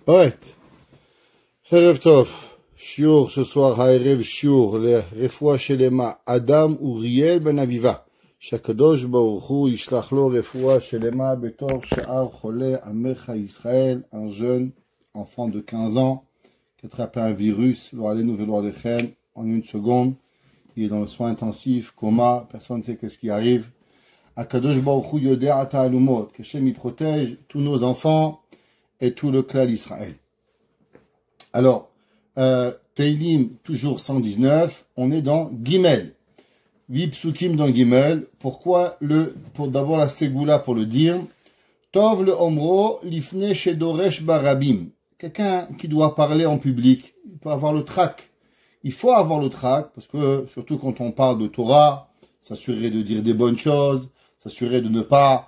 Ouais. Erev Tov. Shiur ce soir, Ha'erev Shiur, le Refoua Shelema, Adam Uriel Ben Aviva. Shakadosh Baruch Hu, Yishlach lo Refoua Shelema, Betor She'ar Chole Amecha Israël, un jeune enfant de 15 ans, qui a attrapé un virus, lo alenu velo alechem, en une seconde. Il est dans le soin intensif, coma, personne ne sait qu'est-ce qui arrive. Akadosh Baruch Hu Yodea Ta'alumot, que Shem y protège tous nos enfants et tout le clan d'Israël. Alors, Teilim, toujours 119, on est dans Gimel. 8 psukim dans Gimel. Pourquoi pour d'abord la Ségoula pour le dire. Tov le Omro, Lifne Shedoresh Barabim. Quelqu'un qui doit parler en public, il peut avoir le trac. Il faut avoir le trac, parce que, surtout quand on parle de Torah, s'assurer de dire des bonnes choses, s'assurer de ne pas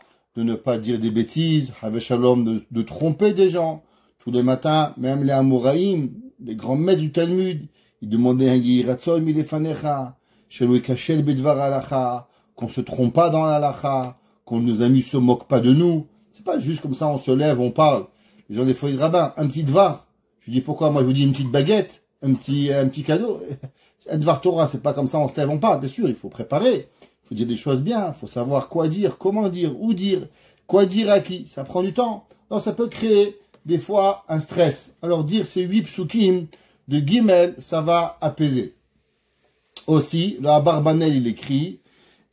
dire des bêtises, Haveshalom, de tromper des gens. Tous les matins, même les Amoraïm, les grands maîtres du Talmud, ils demandaient un Yiratzol milefanecha, Shelou kachel bedvar halacha, qu'on se trompe pas dans l'halacha, qu'on nos amis se moquent pas de nous. C'est pas juste comme ça, on se lève, on parle. Les gens des fois, ils disent, rabbin, un petit dvar. Je dis, pourquoi? Moi, je vous dis une petite baguette, un petit cadeau. Un dvar Torah, c'est pas comme ça, on se lève, on parle. Bien sûr, il faut préparer. Il faut dire des choses bien. Il faut savoir quoi dire, comment dire, où dire, quoi dire à qui. Ça prend du temps. Alors, ça peut créer des fois un stress. Alors dire ces 8 psukim de Gimel, ça va apaiser. Aussi, le Abarbanel, il écrit,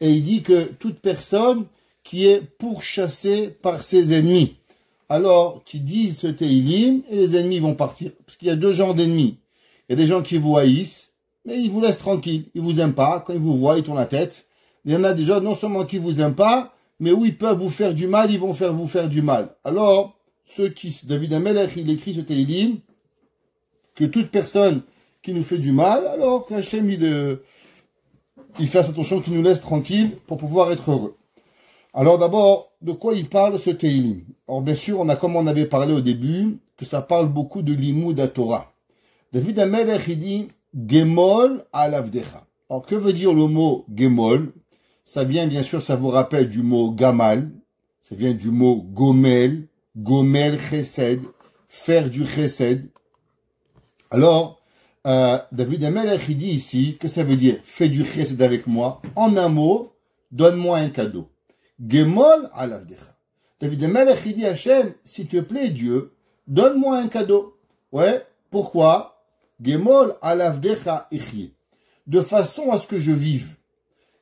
et il dit que toute personne qui est pourchassée par ses ennemis, alors qui disent ce Teilim, et les ennemis vont partir. Parce qu'il y a deux genres d'ennemis. Il y a des gens qui vous haïssent, mais ils vous laissent tranquille. Ils vous aiment pas. Quand ils vous voient, ils tournent la tête. Il y en a des gens, non seulement qui vous aiment pas, mais où ils peuvent vous faire du mal, ils vont vous faire du mal. Alors, David Amelech, il écrit ce Teilim, que toute personne qui nous fait du mal, alors qu'Hachem, il fasse attention, qu'il nous laisse tranquille pour pouvoir être heureux. Alors d'abord, de quoi il parle ce Teilim? Alors bien sûr, comme on avait parlé au début, que ça parle beaucoup de l'Imoud à Torah. David Amelech, il dit, Gemol alavdecha. Alors que veut dire le mot Gemol? Ça vient, bien sûr, ça vous rappelle du mot Gamal, ça vient du mot Gomel, Gomel Chesed, faire du Chesed. Alors, David Amelech, il dit ici que ça veut dire fais du Chesed avec moi. En un mot, donne-moi un cadeau. Gemol alavdecha. David Amelech, il dit Hachem, s'il te plaît, Dieu, donne-moi un cadeau. Ouais, pourquoi? Gemol alavdecha ichye. De façon à ce que je vive.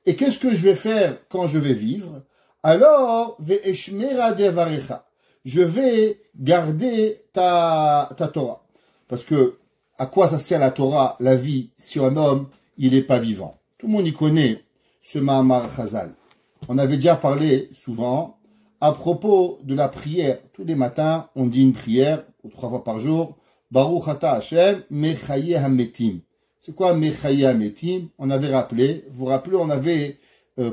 Et qu'est-ce que je vais faire quand je vais vivre? Alors, ve'eshmera devarecha. Je vais garder ta Torah. Parce que, à quoi ça sert la Torah, la vie, si un homme, il n'est pas vivant? Tout le monde y connaît ce Mahamar Chazal. On avait déjà parlé souvent à propos de la prière. Tous les matins, on dit une prière, 3 fois par jour. Baruch ata Hashem, mechaye hametim. C'est quoi mechaye hametim? On avait rappelé, vous rappelez, on avait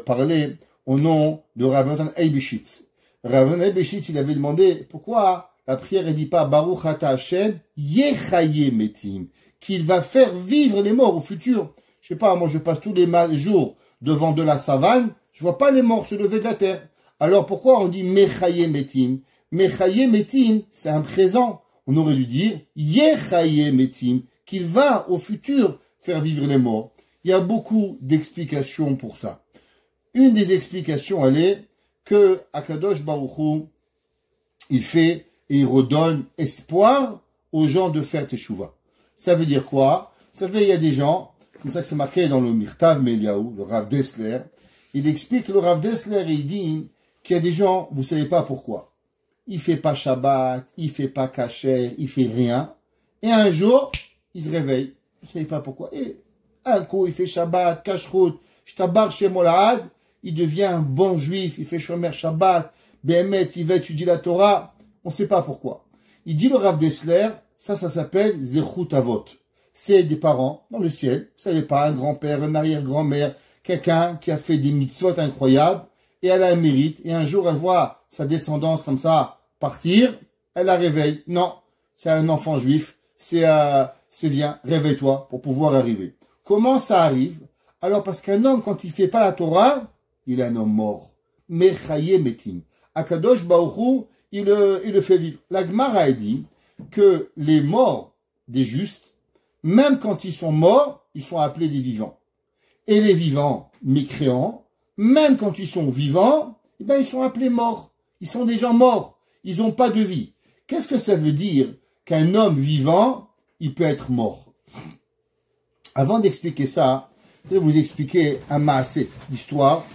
parlé au nom de Rabbi Natan Eibeshitz. Rabbi Eibeshitz, il avait demandé pourquoi la prière ne dit pas Baruch ata Hashem yechaye metim, qu'il va faire vivre les morts au futur. Je sais pas, moi je passe tous les jours devant de la savane, je vois pas les morts se lever de la terre. Alors pourquoi on dit mechaye metim? Mechaye metim, c'est un présent. On aurait dû dire yechaye metim, qu'il va au futur faire vivre les morts. Il y a beaucoup d'explications pour ça. Une des explications, elle est que Akadosh Baruch Hu, il fait et il redonne espoir aux gens de faire Teshuvah. Ça veut dire quoi? Ça veut dire qu'il y a des gens, comme ça que c'est marqué dans le Mirtav Meliaou, le Rav Dessler, il explique, le Rav Dessler, il dit qu'il y a des gens, vous savez pas pourquoi. Il fait pas Shabbat, il fait pas Kasher, il fait rien. Et un jour, il se réveille. Vous savez pas pourquoi. Et un coup, il fait Shabbat, Kashrut, Shtabar chez Molahad, il devient un bon juif, il fait Shomer Shabbat, Behemet, il va étudier la Torah. On ne sait pas pourquoi. Il dit le Rav Dessler, ça s'appelle Zechut Avot. C'est des parents dans le ciel. Vous savez pas, un grand-père, une arrière-grand-mère, quelqu'un qui a fait des mitzvot incroyables, et elle a un mérite, et un jour elle voit sa descendance comme ça partir, elle la réveille. Non, c'est un enfant juif, c'est viens, réveille-toi pour pouvoir arriver. Comment ça arrive? Alors parce qu'un homme, quand il fait pas la Torah, il est un homme mort. Mechaye metim. Akadosh Baruch Hu, il le fait vivre. La Gemara a dit que les morts des justes, même quand ils sont morts, ils sont appelés des vivants. Et les vivants mécréants, même quand ils sont vivants, eh ben, ils sont appelés morts. Ils sont des gens morts. Ils n'ont pas de vie. Qu'est-ce que ça veut dire qu'un homme vivant, il peut être mort? Avant d'expliquer ça, je vais vous expliquer un maassé d'histoire.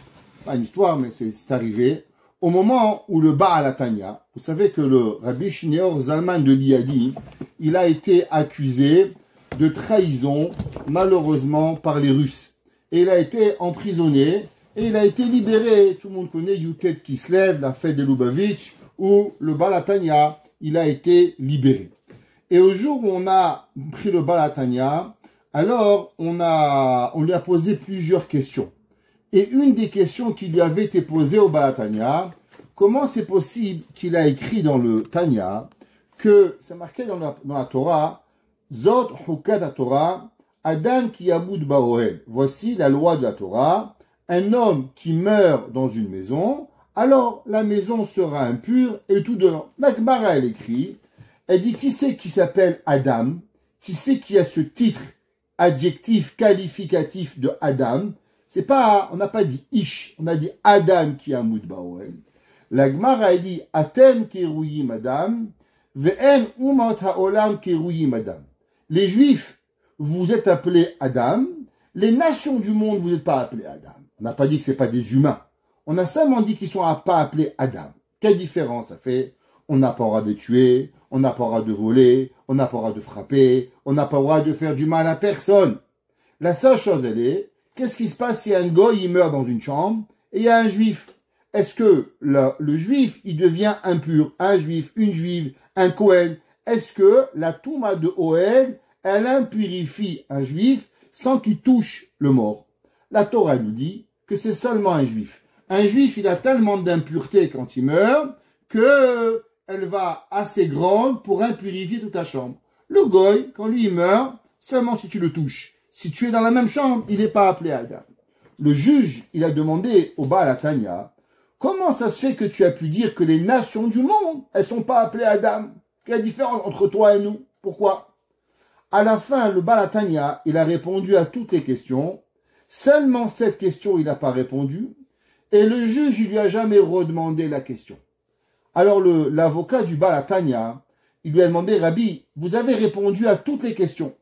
Pas une histoire, mais c'est arrivé. Au moment où le Baal Hatanya, vous savez que le Rabbi Shneor Zalman de Liadi, il a été accusé de trahison, malheureusement, par les Russes. Et il a été emprisonné, et il a été libéré. Tout le monde connaît Youtet qui se lève, la fête de Lubavitch, où le Baal Hatanya, il a été libéré. Et au jour où on a pris le Baal Hatanya, alors on lui a posé plusieurs questions. Et une des questions qui lui avait été posée au Baal Hatanya, comment c'est possible qu'il a écrit dans le Tanya que c'est marqué dans la Torah, Zot Hukat Torah, Adam ki yamud ba'ohel. Voici la loi de la Torah. Un homme qui meurt dans une maison, alors la maison sera impure et tout dedans. La Gemara, elle écrit, elle dit qui c'est qui s'appelle Adam, qui c'est qui a ce titre adjectif qualificatif de Adam. C'est pas, on n'a pas dit Ish, on a dit Adam qui yamud ba'ohel. La Gemara, elle dit Atem keruyim Adam, ve'en umat ha'olam keruyim Adam. Les Juifs, vous êtes appelés Adam. Les nations du monde, vous n'êtes pas appelés Adam. On n'a pas dit que ce n'est pas des humains. On a seulement dit qu'ils ne sont pas appelés Adam. Quelle différence ça fait? On n'a pas le droit de tuer, on n'a pas le droit de voler, on n'a pas le droit de frapper, on n'a pas le droit de faire du mal à personne. La seule chose, elle est, qu'est-ce qui se passe si un goy, il meurt dans une chambre et il y a un juif? Est-ce que le juif, il devient impur? Un juif, une juive, un Kohen? Est-ce que la Touma de Ohel, elle impurifie un juif sans qu'il touche le mort? La Torah nous dit que c'est seulement un juif. Un juif, il a tellement d'impureté quand il meurt que elle va assez grande pour impurifier toute ta chambre. Le goy, quand lui il meurt, seulement si tu le touches. Si tu es dans la même chambre, il n'est pas appelé Adam. Le juge, il a demandé au Baal Hatanya, comment ça se fait que tu as pu dire que les nations du monde, elles sont pas appelées Adam? Quelle est la différence entre toi et nous? Pourquoi? À la fin, le Baal Hatanya, il a répondu à toutes les questions. Seulement cette question, il n'a pas répondu. Et le juge, il lui a jamais redemandé la question. Alors l'avocat du Baal Hatanya, il lui a demandé, Rabbi, vous avez répondu à toutes les questions.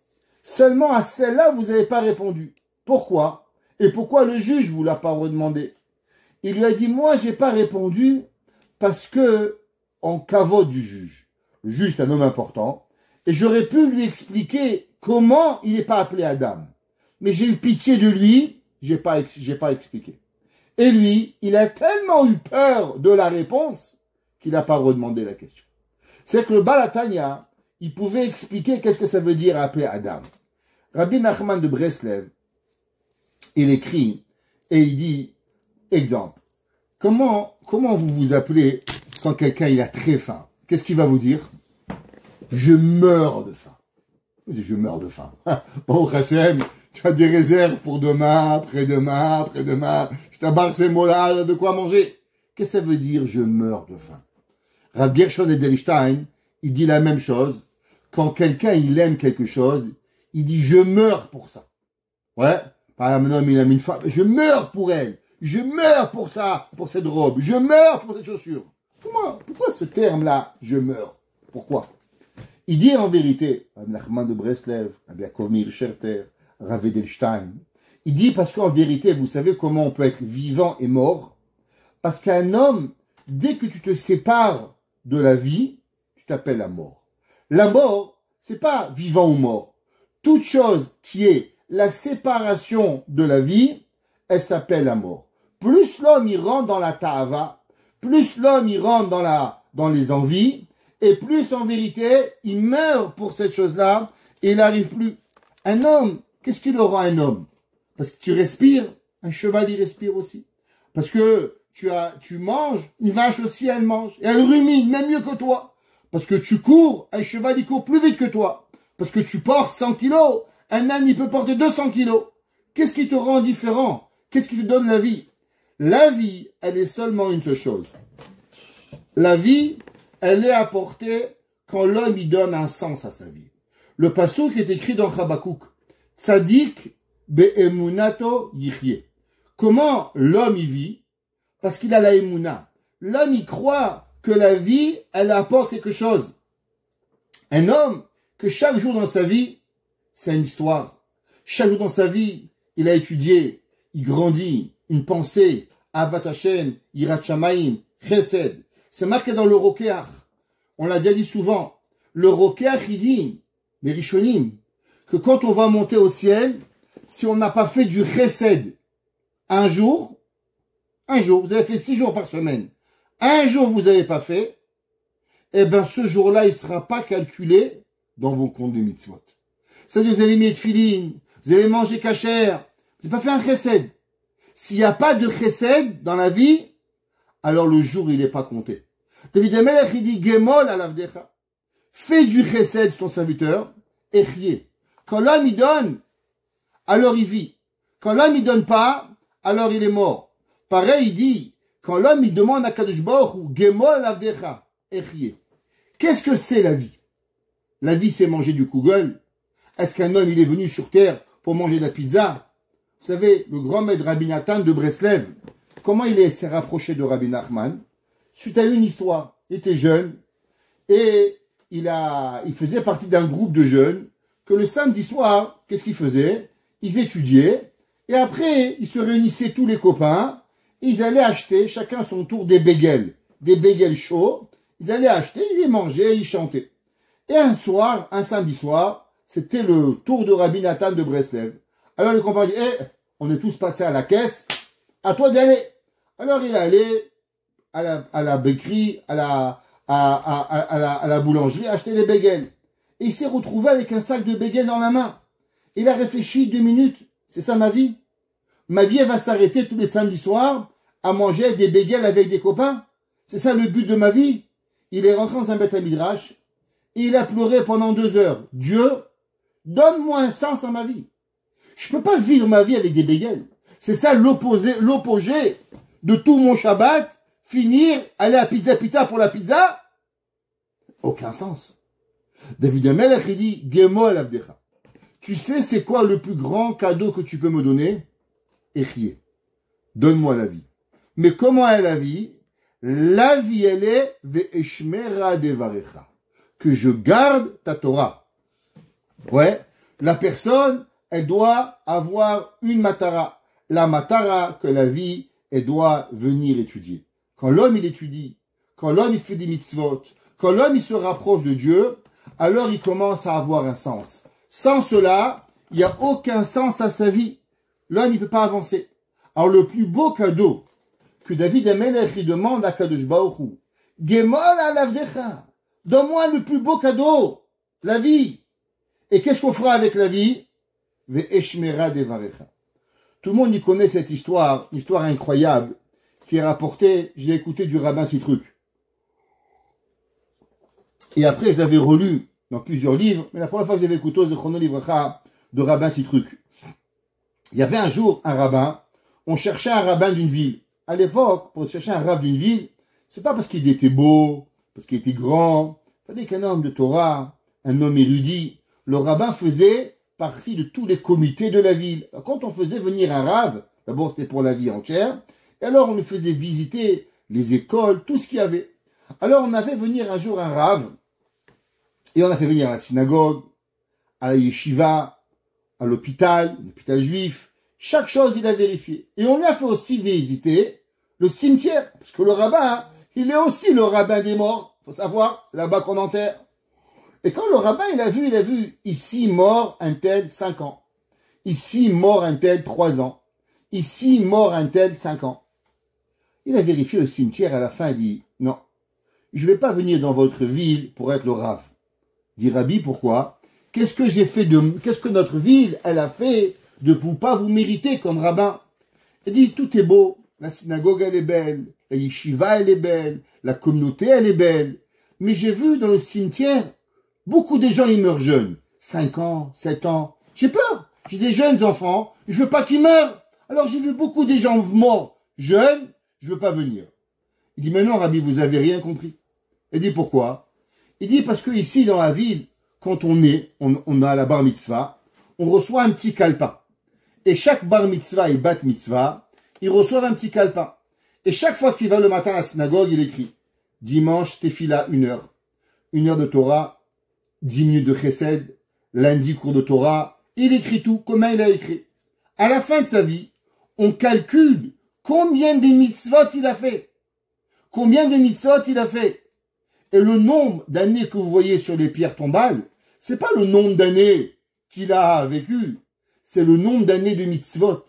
Seulement à celle-là, vous n'avez pas répondu. Pourquoi? Et pourquoi le juge vous l'a pas redemandé? Il lui a dit, moi, j'ai pas répondu parce que, en cavote du juge. Le juge est un homme important. Et j'aurais pu lui expliquer comment il n'est pas appelé Adam. Mais j'ai eu pitié de lui, j'ai pas expliqué. Et lui, il a tellement eu peur de la réponse qu'il n'a pas redemandé la question. C'est que le Baal Hatanya, il pouvait expliquer qu'est-ce que ça veut dire appeler Adam. Rabbi Nachman de Breslev, il écrit et il dit, exemple, comment vous vous appelez quand quelqu'un il a très faim? Qu'est-ce qu'il va vous dire? Je meurs de faim. Je meurs de faim. Bon, Hachem, tu as des réserves pour demain, après-demain, après-demain. Je t'abarre ces mots-là, de quoi manger. Qu'est-ce que ça veut dire, je meurs de faim? Rav Gershon Edelstein, il dit la même chose. Quand quelqu'un, il aime quelque chose, il dit, je meurs pour ça. Ouais. Par exemple, un homme, il aime une femme. Je meurs pour elle. Je meurs pour ça, pour cette robe. Je meurs pour cette chaussure. Pourquoi ce terme-là, je meurs? Pourquoi? Il dit en vérité, Rav Nachman de Breslev, Rav Yaakov Meir Scherter, Rav Edelstein, il dit parce qu'en vérité, vous savez comment on peut être vivant et mort? Parce qu'un homme, dès que tu te sépares de la vie, tu t'appelles la mort. La mort, c'est pas vivant ou mort. Toute chose qui est la séparation de la vie, elle s'appelle la mort. Plus l'homme il rentre dans la ta'ava, plus l'homme il rentre dans les envies, et plus en vérité, il meurt pour cette chose-là, et il n'arrive plus. Un homme, qu'est-ce qui le rend un homme? Parce que tu respires, un cheval il respire aussi. Parce que tu manges, une vache aussi elle mange, et elle rumine, même mieux que toi. Parce que tu cours, un cheval il court plus vite que toi. Parce que tu portes 100 kilos, un âne il peut porter 200 kilos. Qu'est-ce qui te rend différent? Qu'est-ce qui te donne la vie? La vie, elle est seulement une seule chose. La vie, elle est apportée quand l'homme y donne un sens à sa vie. Le passouk est écrit dans Habakkuk. Tzadik be'emunato yichye. Comment l'homme y vit? Parce qu'il a la emuna. L'homme y croit que la vie, elle apporte quelque chose. Un homme que chaque jour dans sa vie, c'est une histoire. Chaque jour dans sa vie, il a étudié, il grandit, une pensée, Avat Hashem, Yirat Shamayim, Chesed. C'est marqué dans le Rokeach. On l'a déjà dit souvent. Le Rokeach, il dit, les Rishonim, que quand on va monter au ciel, si on n'a pas fait du Chesed un jour, vous avez fait 6 jours par semaine, un jour vous n'avez pas fait, eh ben ce jour-là, il ne sera pas calculé dans vos comptes de mitzvot. C'est-à-dire, vous avez mis de filines, vous avez mangé kasher, vous n'avez pas fait un chesed. S'il n'y a pas de chesed dans la vie, alors le jour, il n'est pas compté. David Amelech, il dit, Gemol alavdecha. Fais du chesed sur ton serviteur, et riez. Quand l'homme, il donne, alors il vit. Quand l'homme, il donne pas, alors il est mort. Pareil, il dit, quand l'homme, il demande à Kadosh Baruch Hu, Gemol alavdecha, et riez. Qu'est-ce que c'est la vie? La vie, c'est manger du kugel. Est-ce qu'un homme, il est venu sur terre pour manger de la pizza? Vous savez, le grand maître Rabbi Nathan de Breslev, comment s'est rapproché de Rabbi Nachman? Suite à une histoire. Il était jeune et il faisait partie d'un groupe de jeunes que le samedi soir, qu'est-ce qu'ils faisaient? Ils étudiaient et après, ils se réunissaient tous les copains et ils allaient acheter chacun son tour des bagels chauds. Ils allaient acheter, ils les mangeaient, ils chantaient. Et un soir, un samedi soir, c'était le tour de Rabbi Nathan de Breslev. Alors les compagnons disaient, on est tous passés à la caisse, à toi d'aller. Alors il est allé à la bakerie, à la boulangerie, acheter des bagels. Et il s'est retrouvé avec un sac de bagels dans la main. Il a réfléchi 2 minutes. C'est ça ma vie? Ma vie, elle va s'arrêter tous les samedis soirs à manger des bagels avec des copains? C'est ça le but de ma vie? Il est rentré dans un Beth Midrash et il a pleuré pendant 2 heures. Dieu, donne-moi un sens à ma vie. Je peux pas vivre ma vie avec des bagels. C'est ça l'opposé de tout mon Shabbat. Finir, aller à Pizza Pita pour la pizza. Aucun sens. David Amelech, il dit, Gemol Avdecha. Tu sais c'est quoi le plus grand cadeau que tu peux me donner? Echie. Donne-moi la vie. Mais comment est la vie? La vie, elle est Ve'eshmera devarecha. Que je garde ta Torah. Ouais. La personne, elle doit avoir une matara. La matara que la vie, elle doit venir étudier. Quand l'homme, il étudie, quand l'homme, il fait des mitzvot, quand l'homme, il se rapproche de Dieu, alors il commence à avoir un sens. Sans cela, il n'y a aucun sens à sa vie. L'homme, il ne peut pas avancer. Alors, le plus beau cadeau que David Amelech, il demande à Kadosh Baruch Hu, Gemol alavdecha, donne-moi le plus beau cadeau, la vie. Et qu'est-ce qu'on fera avec la vie? Ve'eshmera devarecha. Tout le monde y connaît cette histoire, une histoire incroyable, qui est rapportée, je l'ai écouté du rabbin Citruc. Et après, je l'avais relu dans plusieurs livres, mais la première fois que j'avais écouté Zechrono Livracha de rabbin Citruc. Il y avait un jour un rabbin, on cherchait un rabbin d'une ville. À l'époque, pour chercher un rabbin d'une ville, c'est pas parce qu'il était beau, parce qu'il était grand, il fallait qu'un homme de Torah, un homme érudit. Le rabbin faisait partie de tous les comités de la ville. Quand on faisait venir un rabbin, d'abord c'était pour la vie entière, et alors on lui faisait visiter les écoles, tout ce qu'il y avait. Alors on avait venir un jour un rabbin, et on a fait venir à la synagogue, à la yeshiva, à l'hôpital juif. Chaque chose, il a vérifié. Et on lui a fait aussi visiter le cimetière. Parce que le rabbin, il est aussi le rabbin des morts. Faut savoir, c'est là-bas qu'on enterre. Et quand le rabbin, il a vu, ici mort un tel 5 ans. Ici mort un tel 3 ans. Ici mort un tel 5 ans. Il a vérifié le cimetière à la fin, il dit, non, je ne vais pas venir dans votre ville pour être le rav. Dit Rabbi, pourquoi? Qu'est-ce que notre ville, elle a fait de ne pas vous mériter comme rabbin? Il dit, tout est beau, la synagogue, elle est belle, la yeshiva, elle est belle, la communauté, elle est belle. Mais j'ai vu dans le cimetière, beaucoup de gens, ils meurent jeunes. 5 ans, 7 ans. J'ai peur. J'ai des jeunes enfants, je veux pas qu'ils meurent. Alors j'ai vu beaucoup de gens morts jeunes, je veux pas venir. Il dit, mais non, Rabbi, vous avez rien compris. Il dit, pourquoi? Il dit parce que ici, dans la ville, quand on a la bar mitzvah, on reçoit un petit calepin. Et chaque bar mitzvah et bat mitzvah, ils reçoivent un petit calepin. Et chaque fois qu'il va le matin à la synagogue, il écrit dimanche, tefila, 1 heure. 1 heure de Torah, 10 minutes de chesed, lundi, cours de Torah. Il écrit tout, comment il a écrit. À la fin de sa vie, on calcule combien de mitzvot il a fait. Combien de mitzvot il a fait. Et le nombre d'années que vous voyez sur les pierres tombales, c'est pas le nombre d'années qu'il a vécu, c'est le nombre d'années de mitzvot.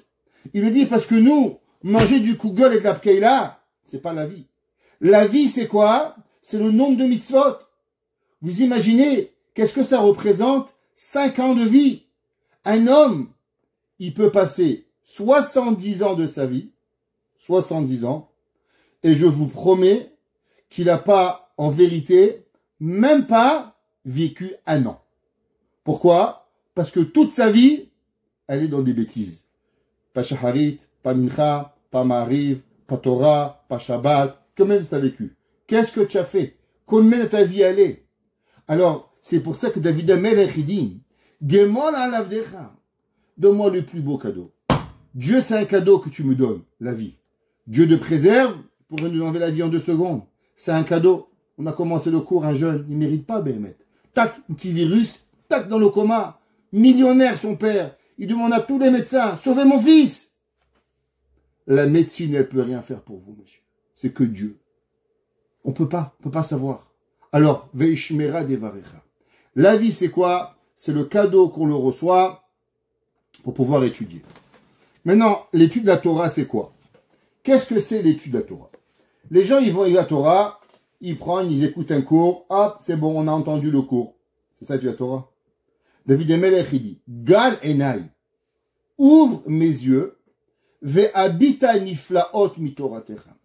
Il le dit parce que nous, manger du kougol et de la pkeila, c'est pas la vie. La vie, c'est quoi? C'est le nombre de mitzvot. Vous imaginez, qu'est-ce que ça représente? 5 ans de vie. Un homme, il peut passer 70 ans de sa vie, 70 ans, et je vous promets qu'il n'a pas, en vérité, même pas vécu 1 an. Pourquoi? Parce que toute sa vie, elle est dans des bêtises. Pas shaharit, pas mincha, pas mariv, pas Torah, pas Shabbat. Combien tu as vécu? Qu'est-ce que tu as fait? Combien de ta vie elle est? Alors, c'est pour ça que David Amelech dit, Gemol alavdecha, donne-moi le plus beau cadeau. Dieu, c'est un cadeau que tu me donnes, la vie. Dieu te préserve pour nous enlever la vie en 2 secondes. C'est un cadeau. On a commencé le cours, un jeune, il ne mérite pas, Béhémet. Tac, un petit virus, tac, dans le coma. Millionnaire, son père. Il demande à tous les médecins, sauvez mon fils. La médecine, elle peut rien faire pour vous, monsieur. C'est que Dieu. On peut pas savoir. Alors, Veishmera devarecha. La vie, c'est quoi? C'est le cadeau qu'on le reçoit pour pouvoir étudier. Maintenant, l'étude de la Torah, c'est quoi? Qu'est-ce que c'est l'étude de la Torah? Les gens, ils vont à la Torah, ils prennent, ils écoutent un cours, hop, c'est bon, on a entendu le cours. C'est ça, l'étude de la Torah. David Amelech, il dit, Gal enai, ouvre mes yeux, ve'abita niflaot mitoratecha.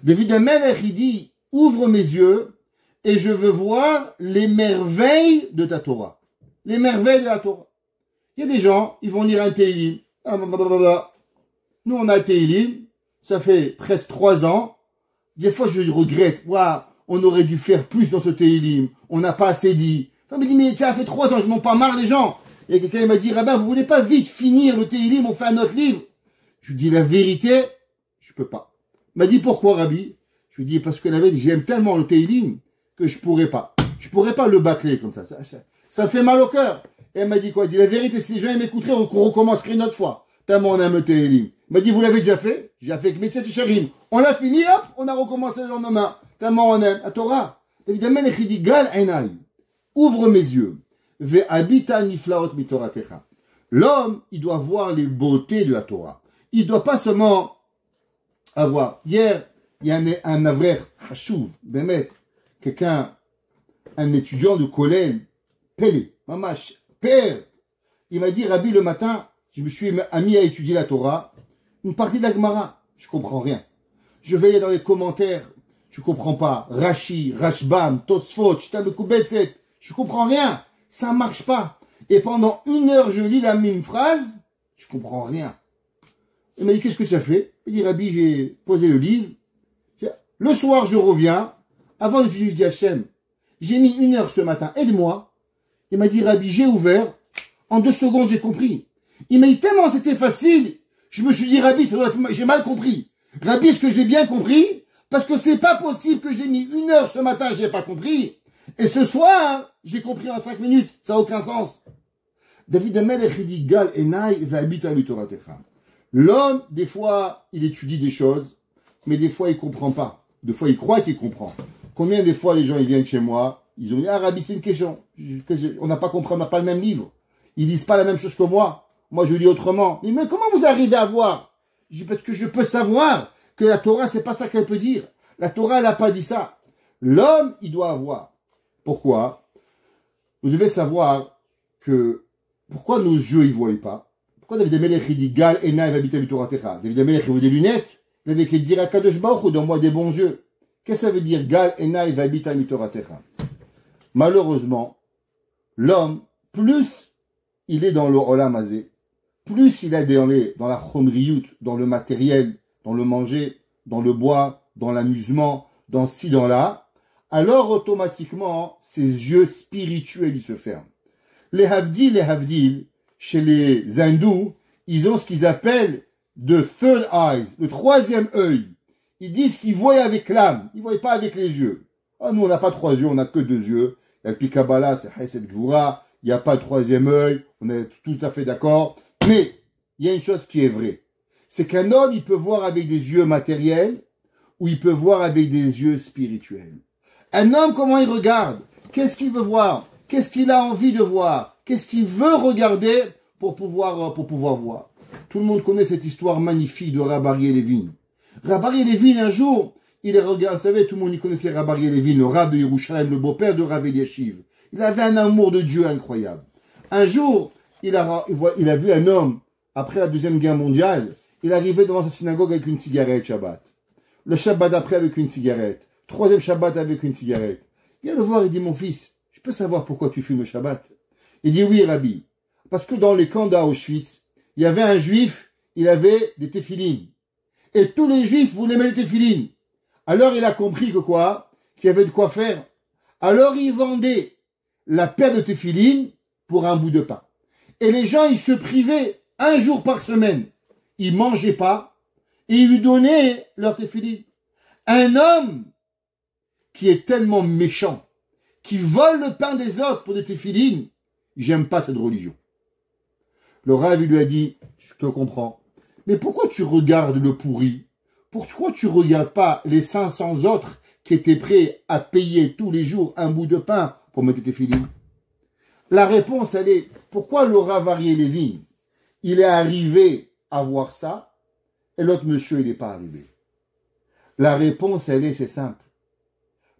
David Amelech, il dit, ouvre mes yeux, et je veux voir les merveilles de ta Torah. Les merveilles de la Torah. Il y a des gens, ils vont lire un Tehillim. Nous, on a un Tehillim, ça fait presque 3 ans. Des fois, je regrette. Waouh, on aurait dû faire plus dans ce Tehillim. On n'a pas assez dit. Enfin, il me dit, mais ça fait 3 ans, je m'en pas marre, les gens. Et quelqu'un m'a dit, Rabbin, vous voulez pas vite finir le Tehillim, on fait un autre livre? Je lui dis la vérité, je peux pas. Il m'a dit, pourquoi, Rabbi? Je lui dis, parce que la vérité, j'aime tellement le Tehillim que je pourrais pas. Je pourrais pas le bâcler comme ça. Ça fait mal au cœur. Et elle m'a dit quoi? Elle dit la vérité, si les gens m'écouteraient, on recommencerait une autre fois. Tellement on aime le Tehillim. Elle m'a dit, vous l'avez déjà fait? J'ai fait avec Mitzvah Tisharim. On l'a fini, hop, on a recommencé le lendemain. Tellement on aime. À Torah. Évidemment, il dit, Gal Einai. Ouvre mes yeux. Ve'abita niflaot mitoratecha. L'homme, il doit voir les beautés de la Torah. Il doit pas seulement avoir. Hier, il y a un avrer, Hachouv, Bémet, quelqu'un, un étudiant de collège, Pelé, Mamash, père. Il m'a dit, Rabbi, le matin, je me suis mis à étudier la Torah, une partie de la Gemara, je comprends rien. Je vais aller dans les commentaires, je comprends pas. Rashi, Rashbam, Tosfot, Shtabekoubetzet, je comprends rien. Ça marche pas. Et pendant 1 heure, je lis la même phrase, je comprends rien. Il m'a dit, qu'est-ce que tu as fait? Il m'a dit, Rabbi, j'ai posé le livre. Le soir, je reviens. Avant d'étudier, je dis Hachem, j'ai mis 1 heure ce matin, aide-moi. Il m'a dit, Rabbi, j'ai ouvert. En 2 secondes, j'ai compris. Il m'a dit, tellement c'était facile. Je me suis dit, Rabbi, j'ai mal compris. Rabbi, est-ce que j'ai bien compris? Parce que c'est pas possible que j'ai mis 1 heure ce matin, je n'ai pas compris. Et ce soir, j'ai compris en 5 minutes. Ça n'a aucun sens. David Amelech dit, Gal enai ve'abita mitoratecha. L'homme, des fois, il étudie des choses, mais des fois, il comprend pas. Des fois, il croit qu'il comprend. Combien des fois les gens ils viennent chez moi, ils ont dit, ah Rabbi, c'est une question. On n'a pas compris, on n'a pas le même livre. Ils lisent pas la même chose que moi. Moi, je lis autrement. Mais comment vous arrivez à voir? Je dis, parce que je peux savoir que la Torah, c'est pas ça qu'elle peut dire. La Torah, elle n'a pas dit ça. L'homme, il doit avoir. Pourquoi? Vous devez savoir que, pourquoi nos yeux, ils voient pas? Pourquoi David Amelech, il dit, Gal, Enai, Vabita, Bitoratecha? David Amelech, il veut des lunettes? Il avait qu'à dire à Kadosh Baruch Hu, donne-moi des bons yeux. Qu'est-ce que ça veut dire, Gal, Enai, Vabita, Bitoratecha? Malheureusement, l'homme, plus il est dans le Olam Hazé, plus il est dans la chomriyut, dans le matériel, dans le manger, dans le bois, dans l'amusement, dans ci, dans là, alors automatiquement, ses yeux spirituels, ils se ferment. Les Havdil, chez les hindous, ils ont ce qu'ils appellent the third eyes, le troisième œil. Ils disent qu'ils voient avec l'âme, ils ne voient pas avec les yeux. Ah, nous, on n'a pas 3 yeux, on n'a que 2 yeux. Il y a le Pikabala, c'est Hesed Gvura, il n'y a pas de troisième œil, on est tout à fait d'accord. Mais, il y a une chose qui est vraie. C'est qu'un homme, il peut voir avec des yeux matériels, ou il peut voir avec des yeux spirituels. Un homme, comment il regarde? Qu'est-ce qu'il veut voir? Qu'est-ce qu'il a envie de voir? Qu'est-ce qu'il veut regarder pour pouvoir voir? Tout le monde connaît cette histoire magnifique de Rabbi Levin. Rabbi Levin, un jour, il regarde, vous savez, tout le monde y connaissait Rabbi Levin, le Rav de Yerushalayim, le beau-père de Rav Eliashiv. Il avait un amour de Dieu incroyable. Un jour, il a vu un homme, après la Deuxième Guerre mondiale, il arrivait devant sa synagogue avec une cigarette Shabbat. Le Shabbat d'après avec une cigarette. Troisième Shabbat avec une cigarette. Il vient le voir et dit, mon fils, je peux savoir pourquoi tu fumes le Shabbat? Il dit, oui, Rabbi. Parce que dans les camps d'Auschwitz, il y avait un juif, il avait des téphilines. Et tous les juifs voulaient mettre les téphilines. Alors il a compris que quoi? Qu'il y avait de quoi faire. Alors il vendait la paire de téphilines pour un bout de pain. Et les gens, ils se privaient 1 jour par semaine. Ils mangeaient pas et ils lui donnaient leur téphilines. Un homme qui est tellement méchant, qui vole le pain des autres pour des téphilines, j'aime pas cette religion. Le Rav, il lui a dit, je te comprends, mais pourquoi tu regardes le pourri? Pourquoi tu regardes pas les 500 autres qui étaient prêts à payer tous les jours un bout de pain pour mettre tes filines? La réponse, elle est, pourquoi le Rav Aryeh Levin, il est arrivé à voir ça, et l'autre monsieur, il n'est pas arrivé? La réponse, elle est, c'est simple.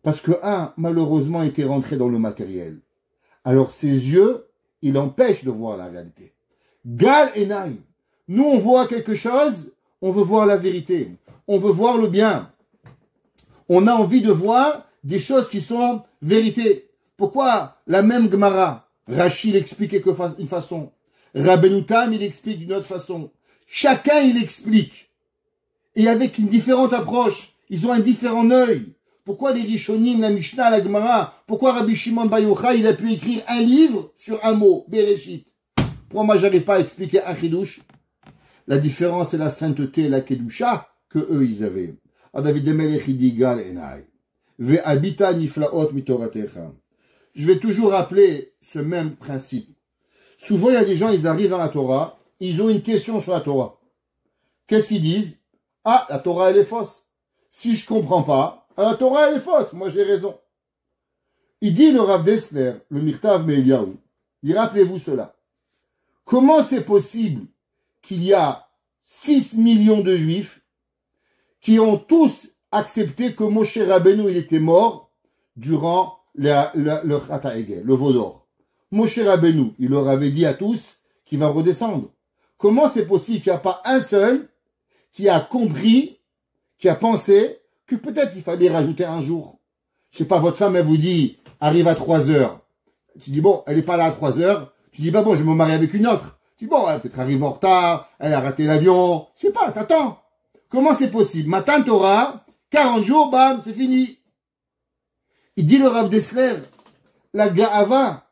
Parce que un, malheureusement, était rentré dans le matériel. Alors ses yeux, il empêche de voir la réalité. Gal et Naïm. Nous, on voit quelque chose, on veut voir la vérité. On veut voir le bien. On a envie de voir des choses qui sont vérité. Pourquoi la même Gemara, Rachid explique d'une façon, Rabbeinu Tam, il explique d'une autre façon. Chacun, il explique. Et avec une différente approche. Ils ont un différent œil. Pourquoi les Rishonim, la Mishnah, la Gemara, pourquoi Rabbi Shimon Bar Yochai, il a pu écrire un livre sur un mot, Bereshit? Pourquoi moi, j'arrive pas à expliquer un Chidush? La différence, c'est la sainteté et la Kedusha que eux, ils avaient. David Melech, il dit, Gal enai. Ve'abita niflaot mitoratecha. Je vais toujours rappeler ce même principe. Souvent, il y a des gens, ils arrivent à la Torah, ils ont une question sur la Torah. Qu'est-ce qu'ils disent? Ah, la Torah, elle est fausse. Si je comprends pas, la Torah, elle est fausse. Moi, j'ai raison. Il dit, le Rav Dessler, le Mirtav Me'Eliyahu, il rappelez-vous cela. Comment c'est possible qu'il y a 6 millions de juifs qui ont tous accepté que Moshe Rabbeinu, il était mort durant le Chata Egel, le veau d'or? Moshe Rabbeinu, il leur avait dit à tous qu'il va redescendre. Comment c'est possible qu'il n'y a pas un seul qui a compris, qui a pensé que peut-être il fallait rajouter un jour? Je sais pas, votre femme, elle vous dit, arrive à 3 heures. Tu dis, bon, elle n'est pas là à 3 heures. Tu dis, bah bon, je vais me marier avec une autre. Tu dis, bon, elle peut-être arrive en retard, elle a raté l'avion. Je sais pas, t'attends. Comment c'est possible? Matin Torah, 40 jours, bam, c'est fini. Il dit le Rav Dessler, la Ga'ava,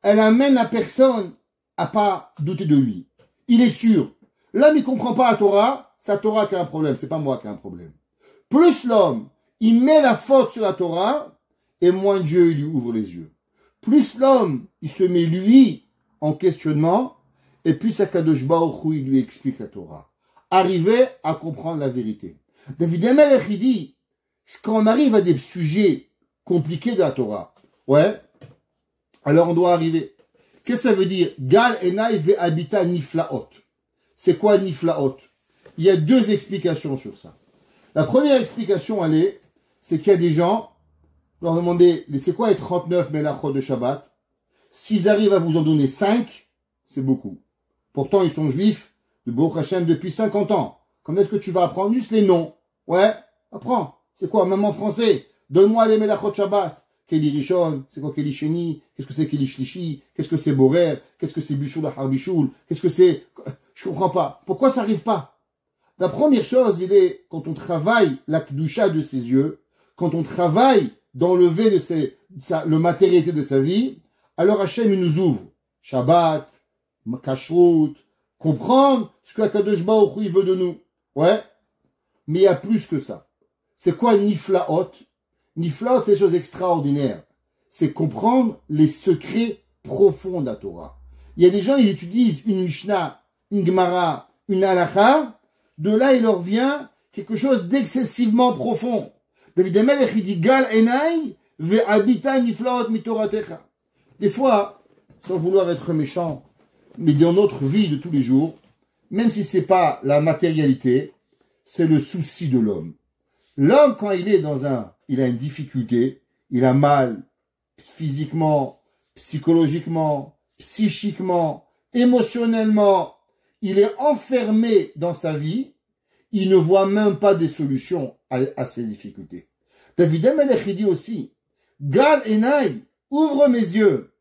elle amène à personne à pas douter de lui. Il est sûr. L'homme, il comprend pas la Torah, c'est la Torah qui a un problème, c'est pas moi qui a un problème. Plus l'homme, il met la faute sur la Torah, et moins Dieu, il lui ouvre les yeux. Plus l'homme, il se met lui en questionnement, et plus Akadosh Baruch Hu, il lui explique la Torah. Arriver à comprendre la vérité. David Amelech, il dit, quand on arrive à des sujets compliqués de la Torah, ouais, alors on doit arriver. Qu'est-ce que ça veut dire? Gal enai ve'abita niflaot. C'est quoi niflaot? Il y a 2 explications sur ça. La première explication, c'est qu'il y a des gens, leur demander, c'est quoi les 39 melachot de Shabbat? S'ils arrivent à vous en donner 5, c'est beaucoup. Pourtant, ils sont juifs de Baruch Hashem depuis 50 ans. Comment est-ce que tu vas apprendre juste les noms? Ouais, apprends. C'est quoi, même en français? Donne-moi les melachot Shabbat. Keli Rishon, c'est quoi Keli Sheni? Qu'est-ce que c'est Keli Shlishi? Qu'est-ce que c'est Borer? Qu'est-ce que c'est Bishul Achar Bishul? Qu'est-ce que c'est? Je comprends pas. Pourquoi ça arrive pas? La première chose, quand on travaille la kedusha de ses yeux, quand on travaille d'enlever le matérialité de sa vie, alors Hachem il nous ouvre. Shabbat, Kashrut, comprendre ce que Akadosh Baruch Hu il veut de nous. Ouais. Mais il y a plus que ça. C'est quoi Niflaot? Niflaot, c'est des choses extraordinaires. C'est comprendre les secrets profonds de la Torah. Il y a des gens, ils étudient une Mishnah, une Gemara, une Halakha. De là, il leur vient quelque chose d'excessivement profond. David HaMelech, il dit, Gal enai ve'abita niflaot mitoratecha. Des fois, sans vouloir être méchant, mais dans notre vie de tous les jours, même si c'est pas la matérialité, c'est le souci de l'homme. L'homme, quand il est il a une difficulté, il a mal physiquement, psychologiquement, psychiquement, émotionnellement, il est enfermé dans sa vie, il ne voit même pas des solutions à ses difficultés. David HaMelech dit aussi, Gal enai, ouvre mes yeux.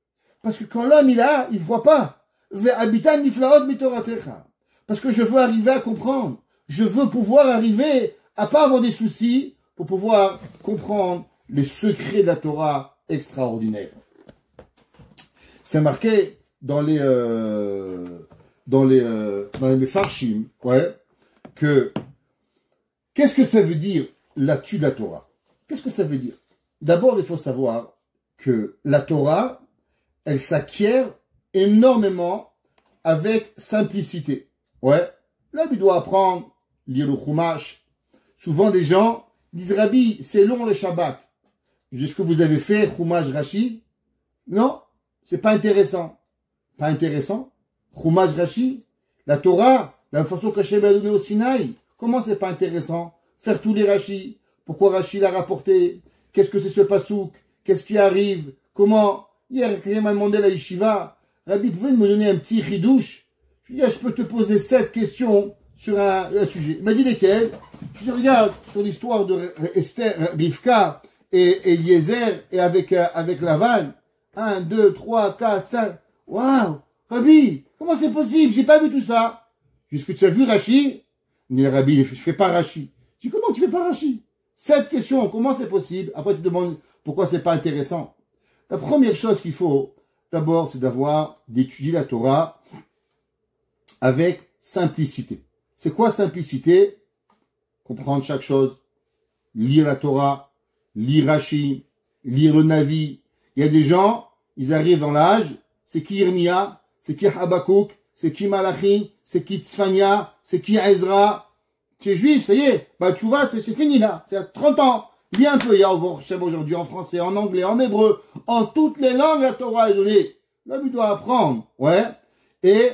Parce que quand l'homme il voit pas. Ve'abitan niflaot mitoratecha. Parce que je veux arriver à comprendre. Je veux pouvoir arriver à pas avoir des soucis pour pouvoir comprendre les secrets de la Torah extraordinaires. C'est marqué dans les Mefarshim, ouais, que qu'est-ce que ça veut dire l'étude de la Torah? Qu'est-ce que ça veut dire? D'abord, il faut savoir que la Torah, elle s'acquiert énormément avec simplicité. Ouais. Là, il doit apprendre, lire le Chumash. Souvent, des gens disent, Rabbi, c'est long le Shabbat. Est-ce que vous avez fait Chumash Rashi? Non, c'est pas intéressant. Pas intéressant? Chumash Rashi? La Torah, la façon qu'Hachem l'a donnée au Sinaï. Comment c'est pas intéressant? Faire tous les Rashi. Pourquoi Rashi l'a rapporté? Qu'est-ce que c'est ce pasouk? Qu'est-ce qui arrive? Comment? Hier, quelqu'un m'a demandé à la yeshiva, Rabbi, pouvez me donner un petit ridouche? Je lui ai dit, je peux te poser 7 questions sur un sujet. Il m'a dit lesquelles? Je lui ai dit, regarde, sur l'histoire de Esther, Rivka et Eliezer et avec Lavan. 1, 2, 3, 4, 5. Waouh! Rabbi, comment c'est possible? J'ai pas vu tout ça. Je dis, est-ce que tu as vu Rashi? Il me dit, Rabbi, je fais pas Rashi. Je dis, comment tu fais pas Rashi? 7 questions, comment c'est possible? Après, tu te demandes pourquoi c'est pas intéressant. La première chose qu'il faut, d'abord, c'est d'étudier la Torah avec simplicité. C'est quoi simplicité? Comprendre chaque chose, lire la Torah, lire Rashi, lire le Navi. Il y a des gens, ils arrivent dans l'âge, c'est qui Yirmia, c'est qui Habakkuk, c'est qui Malachi, c'est qui Tzfania, c'est qui Ezra. Tu es juif, ça y est, bah tu vois, c'est fini là, c'est à 30 ans. Il y a un peu, il y a aujourd'hui en français, en anglais, en hébreu, en toutes les langues, la Torah est donnée. L'homme, il doit apprendre, ouais. Et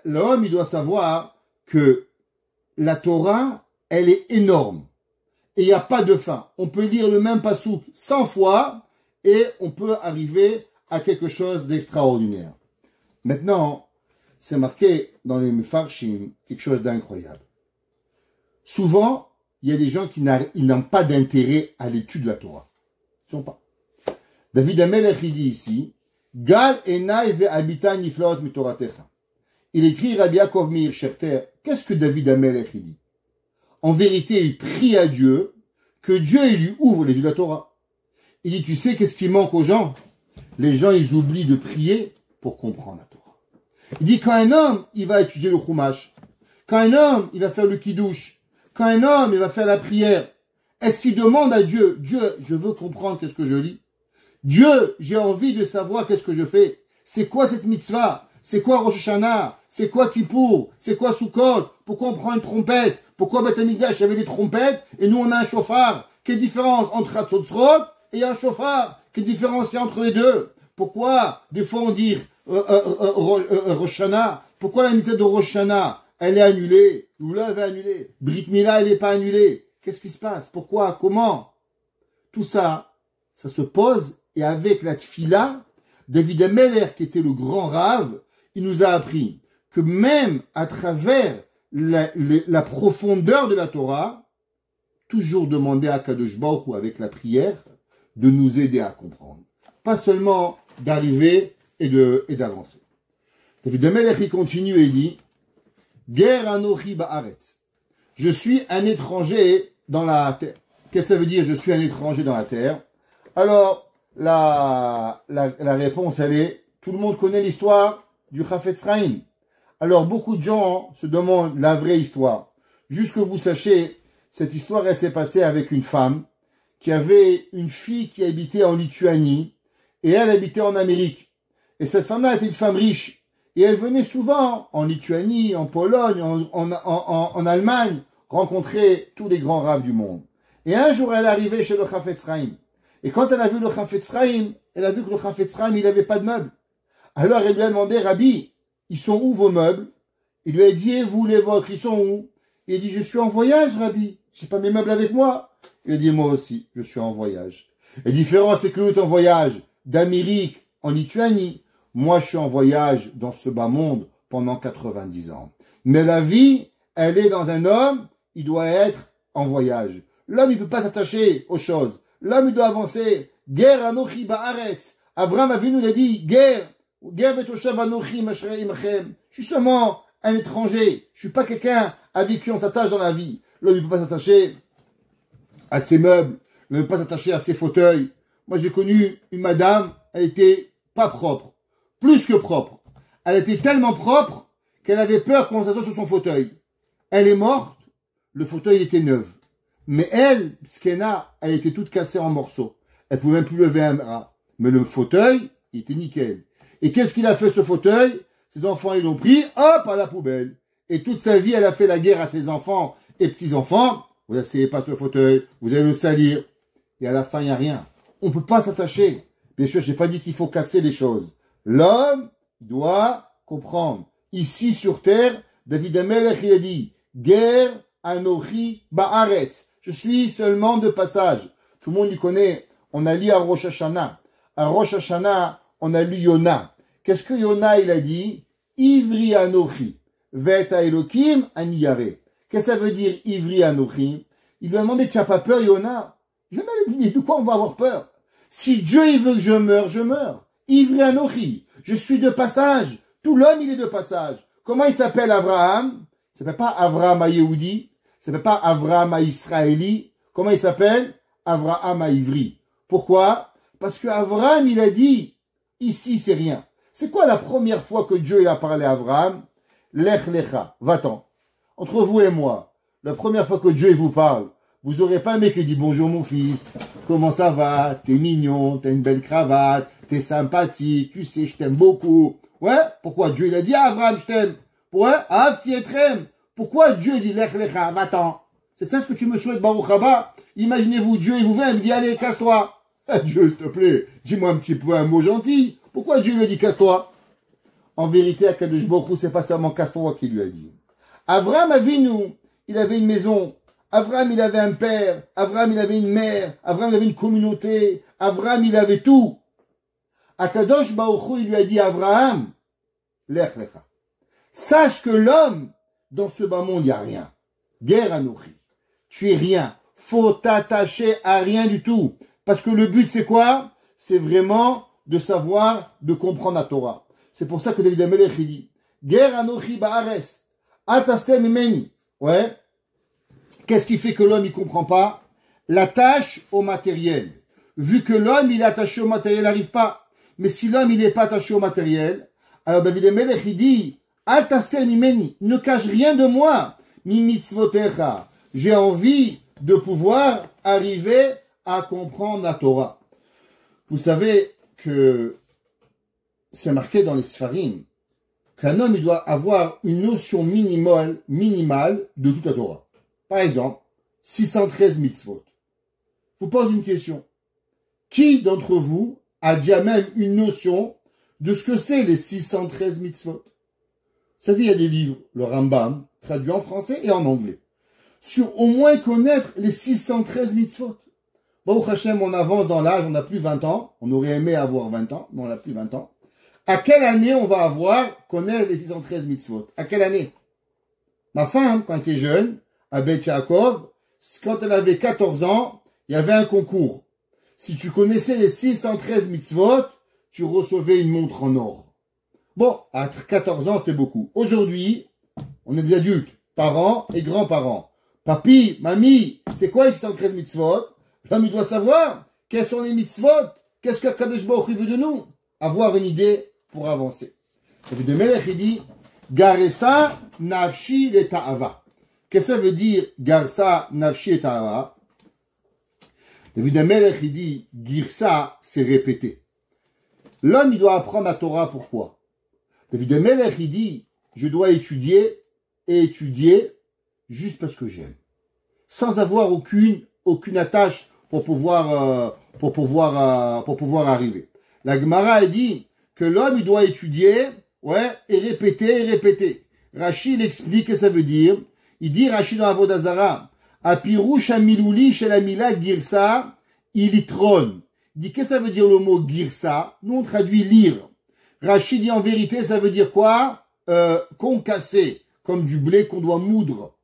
l'homme, il doit savoir que la Torah, elle est énorme. Et il n'y a pas de fin. On peut lire le même pasouk 100 fois et on peut arriver à quelque chose d'extraordinaire. Maintenant, c'est marqué dans les Mefarshim quelque chose d'incroyable. Souvent, il y a des gens qui n'ont pas d'intérêt à l'étude de la Torah. Ils ne sont pas. David HaMelech, il dit ici, Gal enai ve'abita niflaot mitoratecha. Il écrit Rabbi Yaakov Meir Scherter. Qu'est-ce que David HaMelech, il dit? En vérité, il prie à Dieu que Dieu il lui ouvre les yeux de la Torah. Il dit, tu sais qu'est-ce qui manque aux gens? Les gens, ils oublient de prier pour comprendre la Torah. Il dit, quand un homme, il va étudier le Chumash, quand un homme, il va faire le Kiddush, quand un homme, il va faire la prière, est-ce qu'il demande à Dieu, Dieu, je veux comprendre qu'est-ce que je lis? Dieu, j'ai envie de savoir qu'est-ce que je fais. C'est quoi cette mitzvah? C'est quoi Rosh Hashanah? C'est quoi Kippour? C'est quoi Sukkot? Pourquoi on prend une trompette? Pourquoi Beth Amikdash avait des trompettes et nous on a un chauffard? Quelle différence entre Hatzotzrot et un chauffard? Quelle différence il y a entre les deux? Pourquoi des fois on dit Rosh Hashanah? Pourquoi la mitzvah de Rosh Hashanah elle est annulée? Lula est annulée. Brit Mila elle n'est pas annulée. Qu'est-ce qui se passe? Pourquoi? Comment? Tout ça, ça se pose et avec la tfila, David HaMelech qui était le grand rave, il nous a appris que même à travers la profondeur de la Torah, toujours demander à Kadosh Baruch Hu avec la prière de nous aider à comprendre. Pas seulement d'arriver et d'avancer. David HaMelech il continue et il dit Ger anochi ba'aretz. Je suis un étranger dans la terre. Qu'est-ce que ça veut dire je suis un étranger dans la terre? Alors, la réponse, elle est, tout le monde connaît l'histoire du Chafetz Chaim. Alors, beaucoup de gens se demandent la vraie histoire. Juste que vous sachiez, cette histoire, elle s'est passée avec une femme qui avait une fille qui habitait en Lituanie et elle habitait en Amérique. Et cette femme-là était une femme riche. Et elle venait souvent en Lituanie, en Pologne, en Allemagne, rencontrer tous les grands raves du monde. Et un jour, elle est arrivée chez le Chafetz Chaim. Et quand elle a vu le Chafetz Chaim, elle a vu que le Chafetz Chaim, il n'avait pas de meubles. Alors elle lui a demandé, Rabbi, ils sont où vos meubles? Il lui a dit, et vous les vôtres, ils sont où? Il a dit, je suis en voyage, Rabbi. J'ai pas mes meubles avec moi. Il a dit, moi aussi, je suis en voyage. La différence, c'est que tu es en voyage d'Amérique en Lituanie. Moi, je suis en voyage dans ce bas monde pendant 90 ans. Mais la vie, elle est dans un homme, il doit être en voyage. L'homme, il peut pas s'attacher aux choses. L'homme, il doit avancer. Guerre anochi ba'aretz. Abraham Avinu, il a dit, guerre betoshav anochi mashrei imachem. Je suis seulement un étranger. Je suis pas quelqu'un avec qui on s'attache dans la vie. L'homme, il peut pas s'attacher à ses meubles. L'homme ne peut pas s'attacher à ses fauteuils. Moi, j'ai connu une madame, elle était pas propre. Plus que propre. Elle était tellement propre qu'elle avait peur qu'on s'assoie sur son fauteuil. Elle est morte, le fauteuil était neuf. Mais elle, Skena, elle était toute cassée en morceaux. Elle pouvait même plus lever un bras. Mais le fauteuil, il était nickel. Et qu'est-ce qu'il a fait ce fauteuil? Ses enfants, ils l'ont pris, hop, à la poubelle. Et toute sa vie, elle a fait la guerre à ses enfants et petits-enfants. Vous n'asseyez pas sur le fauteuil, vous allez le salir. Et à la fin, il n'y a rien. On ne peut pas s'attacher. Bien sûr, je n'ai pas dit qu'il faut casser les choses. L'homme doit comprendre. Ici sur terre, David Amelech, il a dit, guerre anochi ba'aretz. Je suis seulement de passage. Tout le monde y connaît. On a lu à Rosh Hashanah. À Rosh Hashanah, on a lu Yona. Qu'est-ce que Yona, il a dit? Ivri anochi. Veta Elokim aniyare. Qu'est-ce que ça veut dire, Ivri anochi? Il lui a demandé, tu n'as pas peur, Yona? Yona lui a dit, mais de quoi on va avoir peur? Si Dieu, il veut que je meure, je meurs. Ivri anochi. Je suis de passage. Tout l'homme, il est de passage. Comment il s'appelle Abraham? Il s'appelle pas Abraham à Yehudi. Il s'appelle pas Abraham à Israéli. Comment il s'appelle? Abraham à Ivri. Pourquoi? Parce que Abraham, il a dit, ici, c'est rien. C'est quoi la première fois que Dieu, il a parlé à Abraham? Lech lecha. Va-t'en. Entre vous et moi, la première fois que Dieu, il vous parle, vous aurez pas un mec qui dit bonjour mon fils, comment ça va, t'es mignon, t'as une belle cravate, t'es sympathique, tu sais, je t'aime beaucoup. Ouais, pourquoi Dieu il a dit à Abraham, je t'aime. Ouais, Avti etrem. Pourquoi Dieu dit lech lecha, va-t'en. C'est ça ce que tu me souhaites, Baruch Haba. Imaginez-vous, Dieu il vous vient, il vous dit allez, casse-toi. Dieu, s'il te plaît, dis-moi un petit peu un mot gentil. Pourquoi Dieu lui dit casse-toi? En vérité, Akadosh Baruch Hu, c'est pas seulement casse-toi qu'il lui a dit. Abraham Avinu, il avait une maison. Abraham, il avait un père. Abraham, il avait une mère. Abraham, il avait une communauté. Abraham, il avait tout. Akadosh Baruch Hu, il lui a dit, Abraham, lech lecha. Sache que l'homme, dans ce bas monde, il n'y a rien. Guerre anochi. Tu es rien. Faut t'attacher à rien du tout. Parce que le but, c'est quoi? C'est vraiment de savoir, de comprendre la Torah. C'est pour ça que David Amelech, il dit, guerre anochi ba'ares. Atastem imeni. Ouais. Qu'est-ce qui fait que l'homme, il comprend pas? L'attache au matériel. Vu que l'homme, il est attaché au matériel, il n'arrive pas. Mais si l'homme, il n'est pas attaché au matériel, alors David Amelech, il dit, Atastem imeni. Ne cache rien de moi. Mi mitzvotecha. J'ai envie de pouvoir arriver à comprendre la Torah. Vous savez que c'est marqué dans les Sfarim qu'un homme il doit avoir une notion minimale de toute la Torah. Par exemple, 613 mitzvot. Je vous pose une question. Qui d'entre vous a déjà même une notion de ce que c'est les 613 mitzvot? Vous savez, il y a des livres, le Rambam, traduit en français et en anglais, sur au moins connaître les 613 mitzvot. Baruch Hashem, on avance dans l'âge, on n'a plus 20 ans. On aurait aimé avoir 20 ans, mais on n'a plus 20 ans. À quelle année on va connaître les 613 mitzvot? À quelle année? Ma femme, quand elle était jeune, à Beth Yaakov, quand elle avait 14 ans, il y avait un concours. Si tu connaissais les 613 mitzvot, tu recevais une montre en or. Bon, à 14 ans, c'est beaucoup. Aujourd'hui, on est des adultes, parents et grands-parents. Papi, mamie, c'est quoi les 613 mitzvot? L'homme, il doit savoir. Quels sont les mitzvot? Qu'est-ce que Kadosh Baruch Hu veut de nous? Avoir une idée pour avancer. David Melech, il dit, Garesa nafshi le ta'ava. Qu'est-ce que ça veut dire, Garsa nafshi le ta'ava? David Melech, il dit, Girsa, c'est répéter. L'homme, il doit apprendre la Torah, pourquoi? David Melech, il dit, je dois étudier et étudier juste parce que j'aime. Sans avoir aucune attache pour pouvoir arriver. La Gemara, elle dit que l'homme, il doit étudier, et répéter, et répéter. Rachid explique ce que ça veut dire. Il dit, Rachid dans Avodah Zarah, Apirouche amilouli chez la mila girsa, ilitron. Il dit, qu'est-ce que ça veut dire le mot girsa? Nous, on traduit lire. Rachid dit, en vérité, ça veut dire quoi? Concasser, comme du blé qu'on doit moudre.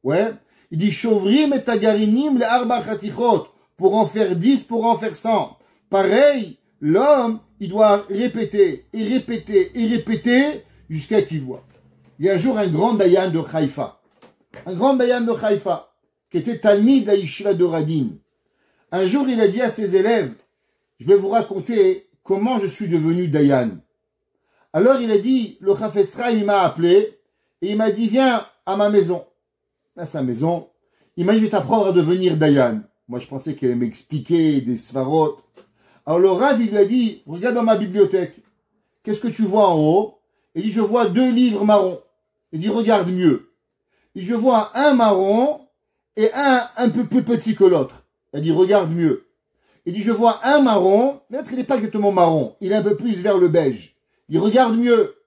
Il dit, Shovrim et tagarinim le arba chatichot. Pour en faire 10, pour en faire 100. Pareil, l'homme, il doit répéter, et répéter, et répéter, jusqu'à qu'il voit. Il y a un jour un grand dayan de Haïfa. Un grand dayan de Haïfa, qui était Talmid de la Yeshiva de Radin. Un jour, il a dit à ses élèves, je vais vous raconter comment je suis devenu dayan. Alors, il a dit, le Chafetz Chaim, il m'a appelé, et il m'a dit, viens à ma maison. À sa maison, il m'a dit, je vais t'apprendre à devenir dayan. Moi, je pensais qu'elle allait m'expliquer des svarot. Alors, le Rav, il lui a dit, regarde dans ma bibliothèque. Qu'est-ce que tu vois en haut? Il dit, je vois 2 livres marrons. Il dit, regarde mieux. Il dit, je vois un marron et un peu plus petit que l'autre. Il dit, regarde mieux. Il dit, je vois un marron. L'autre, il n'est pas exactement marron. Il est un peu plus vers le beige. Il dit, regarde mieux.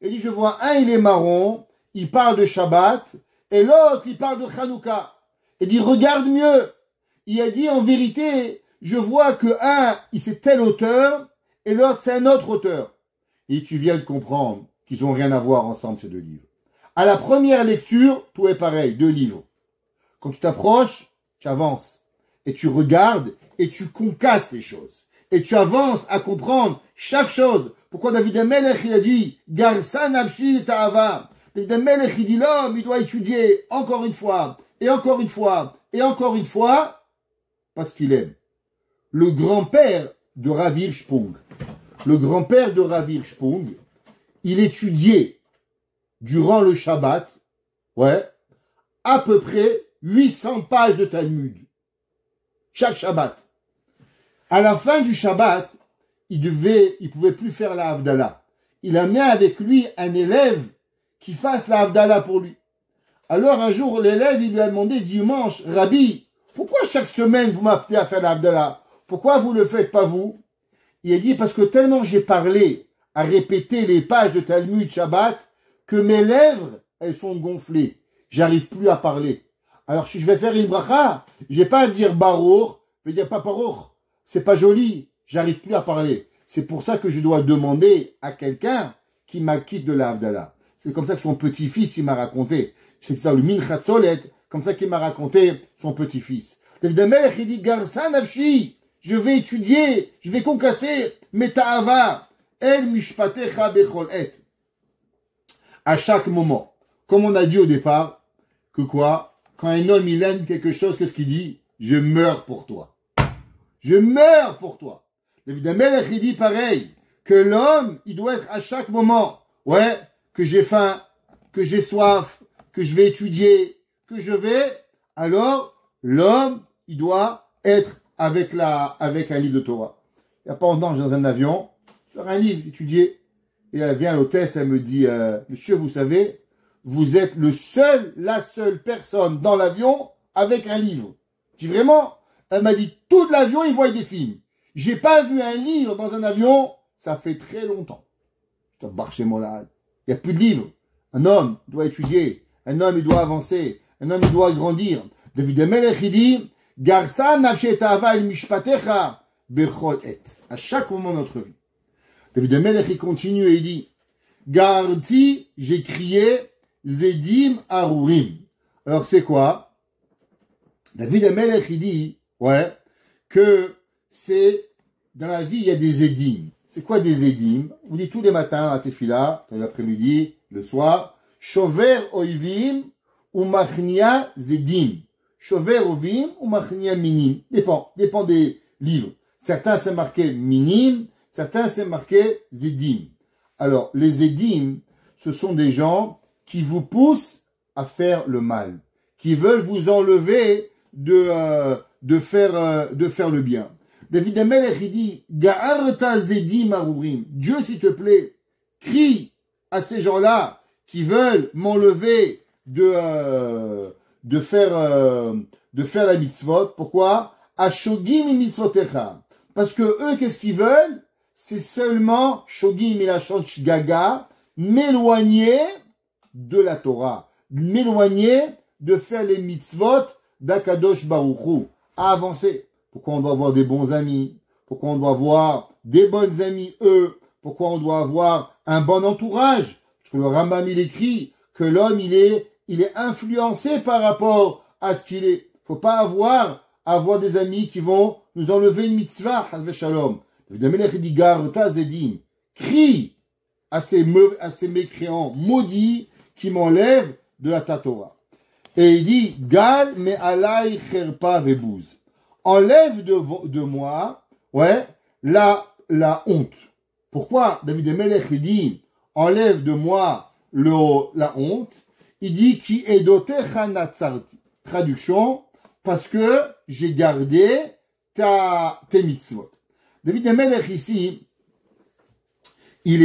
Il dit, je vois un, il est marron. Il parle de Shabbat. Et l'autre, il parle de Hanouka. Il dit, regarde mieux. Il a dit, en vérité, je vois que un, c'est tel auteur, et l'autre, c'est un autre auteur. Et tu viens de comprendre qu'ils n'ont rien à voir ensemble, ces 2 livres. À la première lecture, tout est pareil, 2 livres. Quand tu t'approches, tu avances. Et tu regardes, et tu concasses les choses. Et tu avances à comprendre chaque chose. Pourquoi David Melech, il a dit, Garsa nafshi ta'ava. David Melech, il dit, l'homme, il doit étudier encore une fois, et encore une fois, et encore une fois, parce qu'il aime. Le grand-père de Rav Hirschprung, il étudiait durant le Shabbat, à peu près 800 pages de Talmud. Chaque Shabbat. À la fin du Shabbat, il pouvait plus faire la Havdalah. Il amenait avec lui un élève qui fasse la Havdalah pour lui. Alors un jour, l'élève, il lui a demandé dimanche, Rabbi, pourquoi chaque semaine vous m'appelez à faire la Havdalah? Pourquoi vous ne le faites pas vous? Il a dit, parce que tellement j'ai parlé à répéter les pages de Talmud Shabbat, que mes lèvres, elles sont gonflées. J'arrive plus à parler. Alors si je vais faire une bracha, je vais pas dire Baruch, je vais dire pas Baruch. C'est pas joli. J'arrive plus à parler. C'est pour ça que je dois demander à quelqu'un qui m'acquitte de la Havdalah. C'est comme ça que son petit-fils, il m'a raconté. C'est ça, le Minchat Solet, comme ça qu'il m'a raconté son petit-fils. David Melech, il dit, Garsa nafshi, je vais étudier, je vais concasser, meta'ava, el mishpatecha bechol et. À chaque moment. Comme on a dit au départ, que quoi? Quand un homme, il aime quelque chose, qu'est-ce qu'il dit? Je meurs pour toi. Je meurs pour toi. David Melech, il dit pareil, que l'homme, il doit être à chaque moment, que j'ai faim, que j'ai soif, que je vais étudier, que je vais, alors, l'homme, il doit être avec un livre de Torah. Il n'y a pas longtemps, j'étais dans un avion, j'aurais un livre, étudier, et elle vient l'hôtesse, elle me dit, monsieur, vous savez, vous êtes la seule personne dans l'avion avec un livre. Je dis vraiment? Elle m'a dit, tout l'avion, il voit des films. J'ai pas vu un livre dans un avion, ça fait très longtemps. Je dois barcher mon malade. Il n'y a plus de livres. Un homme doit étudier. Un homme, il doit avancer. Un homme, il doit grandir. David Melech, il dit, Garsa nafshetava el mishpatecha bechol et. À chaque moment de notre vie. David Melech, il continue et il dit, Garti, j'ai crié, Zedim Arurim. Alors, c'est quoi? David Melech, il dit, que c'est, dans la vie, il y a des Edim. C'est quoi des Edim? Vous dites tous les matins à Tefila, l'après-midi, le soir, Shover Oivim ou Machnia Zedim. Shover Oivim ou Machnia Minim. Dépend des livres. Certains c'est marqué minim, certains c'est marqué zedim. Alors, les zedim, ce sont des gens qui vous poussent à faire le mal, qui veulent vous enlever de faire le bien. David Amelech, il dit, Ga'arta zedim arurim. Dieu, s'il te plaît, crie à ces gens-là qui veulent m'enlever de faire la mitzvot. Pourquoi? Ashogim mitzvotecha. Parce que eux, qu'est-ce qu'ils veulent? C'est seulement shogim milachon shgaga, m'éloigner de la Torah, m'éloigner de faire les mitzvot d'Akadosh Baruch Hu, à avancer. Pourquoi on doit avoir des bons amis? Pourquoi on doit avoir des bonnes amies, eux? Pourquoi on doit avoir un bon entourage? Parce que le Rambam, il écrit que l'homme, il est influencé par rapport à ce qu'il est. Faut pas avoir des amis qui vont nous enlever une mitzvah, hazve shalom. Évidemment, il dit, Garta Zedim, crie à ces mécréants maudits qui m'enlèvent de la Torah. Et il dit, Gal me alay cherpa vebouz. Enlève de moi, la honte. Pourquoi David Amelech, il dit, enlève de moi la honte. Il dit, qui est doté chanatzarti. Traduction, parce que j'ai gardé tes mitzvot. David Amelech ici, il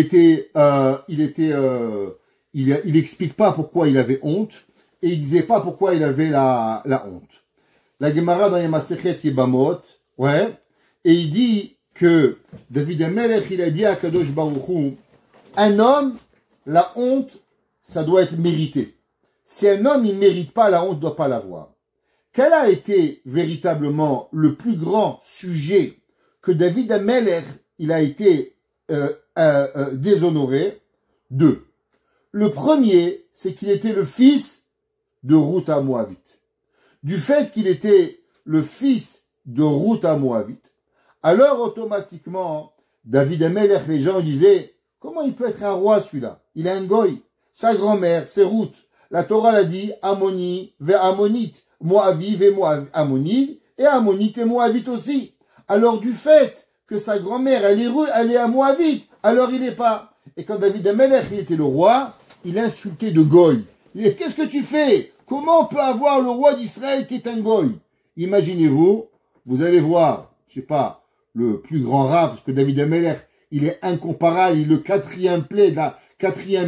explique pas pourquoi il avait honte, et il disait pas pourquoi il avait la honte. La Gemara dans Yamasechet Yebamot, et il dit que David Amelech, il a dit à Kadosh Baruch Hu, un homme, la honte, ça doit être mérité. Si un homme, il mérite pas la honte, doit pas l'avoir. Quel a été véritablement le plus grand sujet que David Amelech, il a été déshonoré? Deux. Le premier, c'est qu'il était le fils de Ruth Moabite. Du fait qu'il était le fils de Ruth Moabite, alors automatiquement, David Amelech, les gens disaient, comment il peut être un roi celui-là? Il est un goy. Sa grand-mère, c'est Ruth. La Torah l'a dit, Ammoni, ve Ammonite, Moavi, ve Ammonite, et Ammonite et Moabite aussi. Alors du fait que sa grand-mère, elle est à Moabite, alors il n'est pas. Et quand David Amelech, il était le roi, il insultait de goy. Il dit, qu'est-ce que tu fais? Comment on peut avoir le roi d'Israël qui est un goy? Imaginez-vous, vous allez voir, je sais pas, le plus grand rat, parce que David Amelech, il est incomparable, il est le quatrième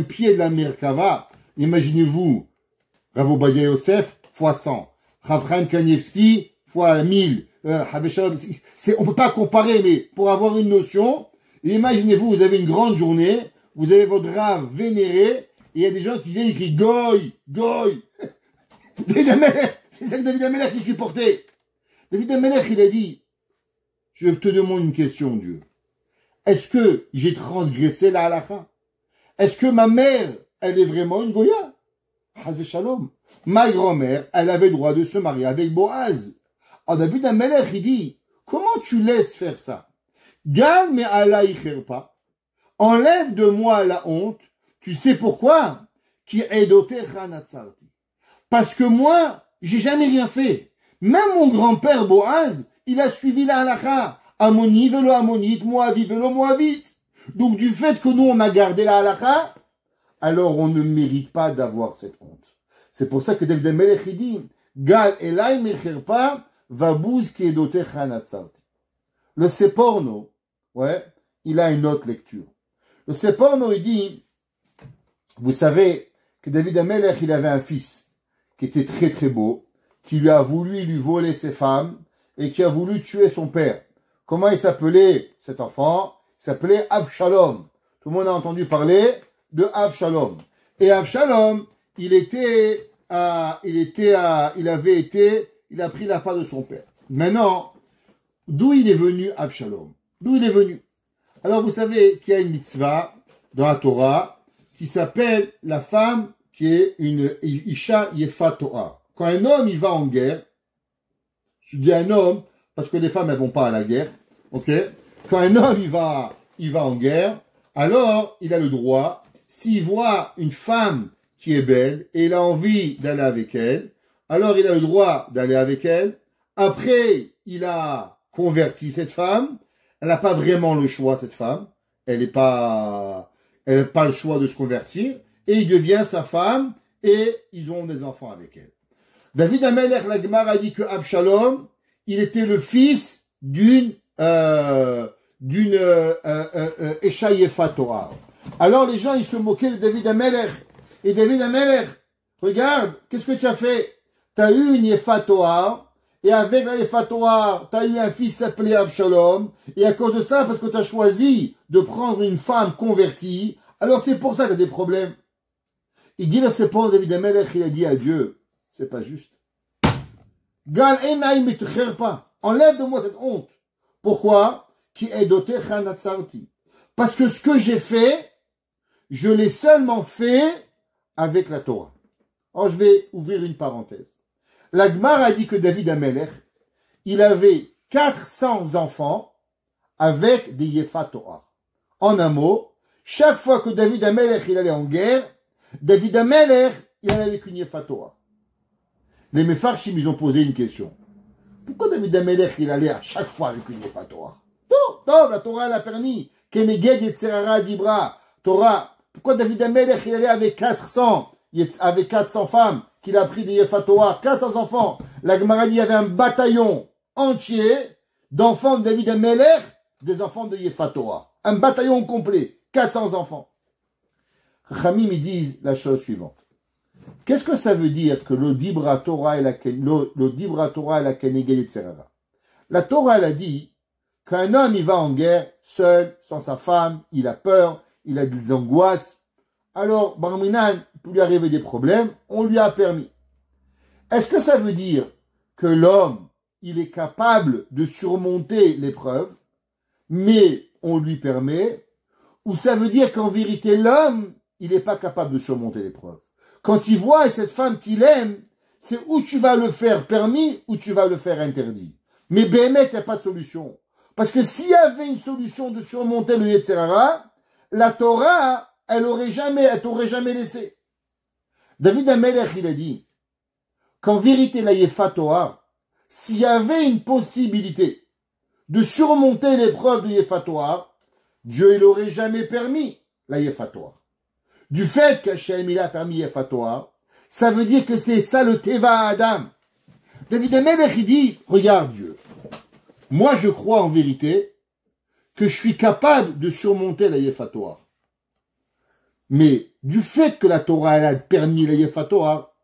pied de la Merkava. Imaginez-vous, Rav Ovadia Yosef, fois 100. Rav Chaim Kanievski, fois 1000. On peut pas comparer, mais pour avoir une notion, imaginez-vous, vous avez une grande journée, vous avez votre Rav vénéré, et il y a des gens qui viennent et qui crient Goy, Goy. David Amelech, c'est ça que David Amelech il supportait. David Amelech, il a dit, je te demande une question, Dieu. Est-ce que j'ai transgressé la halakha? Est-ce que ma mère, elle est vraiment une Goya? Hazve shalom. Ma grand-mère, elle avait le droit de se marier avec Boaz. Alors David Amelech, il dit, comment tu laisses faire ça? Gal me alay cherpa. Enlève de moi la honte. Tu sais pourquoi? Qui est doté chanatzarti. Parce que moi, j'ai jamais rien fait. Même mon grand-père Boaz, il a suivi la halakha. Ammoni velo ammonite, Moavi velo moavite. Donc du fait que nous on a gardé la halakha, alors on ne mérite pas d'avoir cette honte. C'est pour ça que David Amelech dit, Gal elay mecherpa vabouz qui est doté chanatzarti. Le Seporno, il a une autre lecture. Le Seporno, il dit, vous savez que David Amelech, il avait un fils qui était très très beau, qui lui a voulu lui voler ses femmes et qui a voulu tuer son père. Comment il s'appelait cet enfant? Il s'appelait Avshalom. Tout le monde a entendu parler de Avshalom. Et Avshalom, il a pris la part de son père. Maintenant, d'où il est venu Avshalom? D'où il est venu? Alors vous savez qu'il y a une mitzvah dans la Torah qui s'appelle la femme qui est une Isha Yefat Torah. Quand un homme il va en guerre, je dis un homme parce que les femmes elles vont pas à la guerre, ok? Quand un homme il va en guerre, alors il a le droit, s'il voit une femme qui est belle et il a envie d'aller avec elle, alors il a le droit d'aller avec elle. Après, il a converti cette femme. Elle n'a pas vraiment le choix, cette femme. Elle n'a pas le choix de se convertir. Et il devient sa femme et ils ont des enfants avec elle. David Amelech, la Gemara a dit que Absalom, il était le fils d'une Esha Yefat Torah. Alors les gens, ils se moquaient de David Amelech. Et David Amelech, regarde, qu'est-ce que tu as fait? Tu as eu une Yefat Torah, et avec la Yefat Torah, tu as eu un fils appelé Absalom, et à cause de ça, parce que tu as choisi de prendre une femme convertie, alors c'est pour ça que tu as des problèmes. Il dit, là, c'est pour David Amelech, il a dit à Dieu, c'est pas juste. Gal enai mitcher pas. Enlève de moi cette honte. Pourquoi? Qui est doté chanatzarti. Parce que ce que j'ai fait, je l'ai seulement fait avec la Torah. Alors je vais ouvrir une parenthèse. La Gemara a dit que David Amelech, il avait 400 enfants avec des Yefat Torah. En un mot, chaque fois que David Amelech il allait en guerre, David Amelech il allait avec une Yefat Torah. Les Mefarshim, ils ont posé une question. Pourquoi David Amelech, il allait à chaque fois avec une Yefat Torah? Non, la Torah l'a permis. Keneged Yetzerara Dibra. Torah. Pourquoi David Amelech, il allait avec 400 femmes qu'il a pris des Yefat Torah, 400 enfants. La Gemara dit, il y avait un bataillon entier d'enfants de David Amelech, des enfants de Yefat Torah. Un bataillon complet. 400 enfants. Chamim, ils disent la chose suivante. Qu'est-ce que ça veut dire que le Dibra Torah et la Keneged Yetzerara? La Torah, elle a dit qu'un homme, il va en guerre, seul, sans sa femme, il a peur, il a des angoisses. Alors, Barminan, il peut lui arriver des problèmes, on lui a permis. Est-ce que ça veut dire que l'homme, il est capable de surmonter l'épreuve, mais on lui permet, ou ça veut dire qu'en vérité, l'homme, il n'est pas capable de surmonter l'épreuve? Quand il voit cette femme qu'il aime, c'est où tu vas le faire permis, ou tu vas le faire interdit. Mais Béhémet, il n'y a pas de solution. Parce que s'il y avait une solution de surmonter le Yetzerara, la Torah, elle t'aurait jamais laissé. David Amelech, il a dit qu'en vérité, la Yefat Torah, s'il y avait une possibilité de surmonter l'épreuve de Yefat Torah, Dieu, il n'aurait jamais permis la Yefat Torah. Du fait qu'Hachem, il a permis Yefat Torah, ça veut dire que c'est ça le Teva Adam. David Amelech, il dit, regarde Dieu, moi je crois en vérité que je suis capable de surmonter la Yefat Torah. Mais du fait que la Torah elle a permis la Yefat Torah,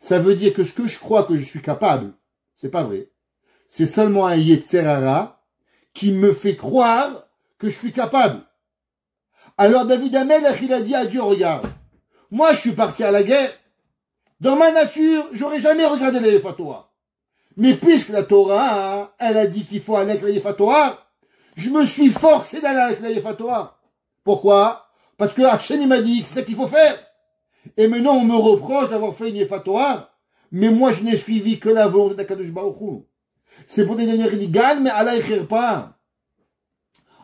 ça veut dire que ce que je crois que je suis capable, c'est pas vrai. C'est seulement un Yetzerara qui me fait croire que je suis capable. Alors David Amelech, il a dit à Dieu, regarde, moi je suis parti à la guerre, dans ma nature, j'aurais jamais regardé la Yefat Torah. Mais puisque la Torah, elle a dit qu'il faut aller avec la Yefat Torah, je me suis forcé d'aller avec la Yefat Torah. Pourquoi? Parce que Hachem, il m'a dit que c'est ça qu'il faut faire. Et maintenant, on me reproche d'avoir fait une Yefat Torah, mais moi, je n'ai suivi que la volonté d'Akadosh Baruch Hu. C'est pour devenir illégal, mais Allah écrire pas.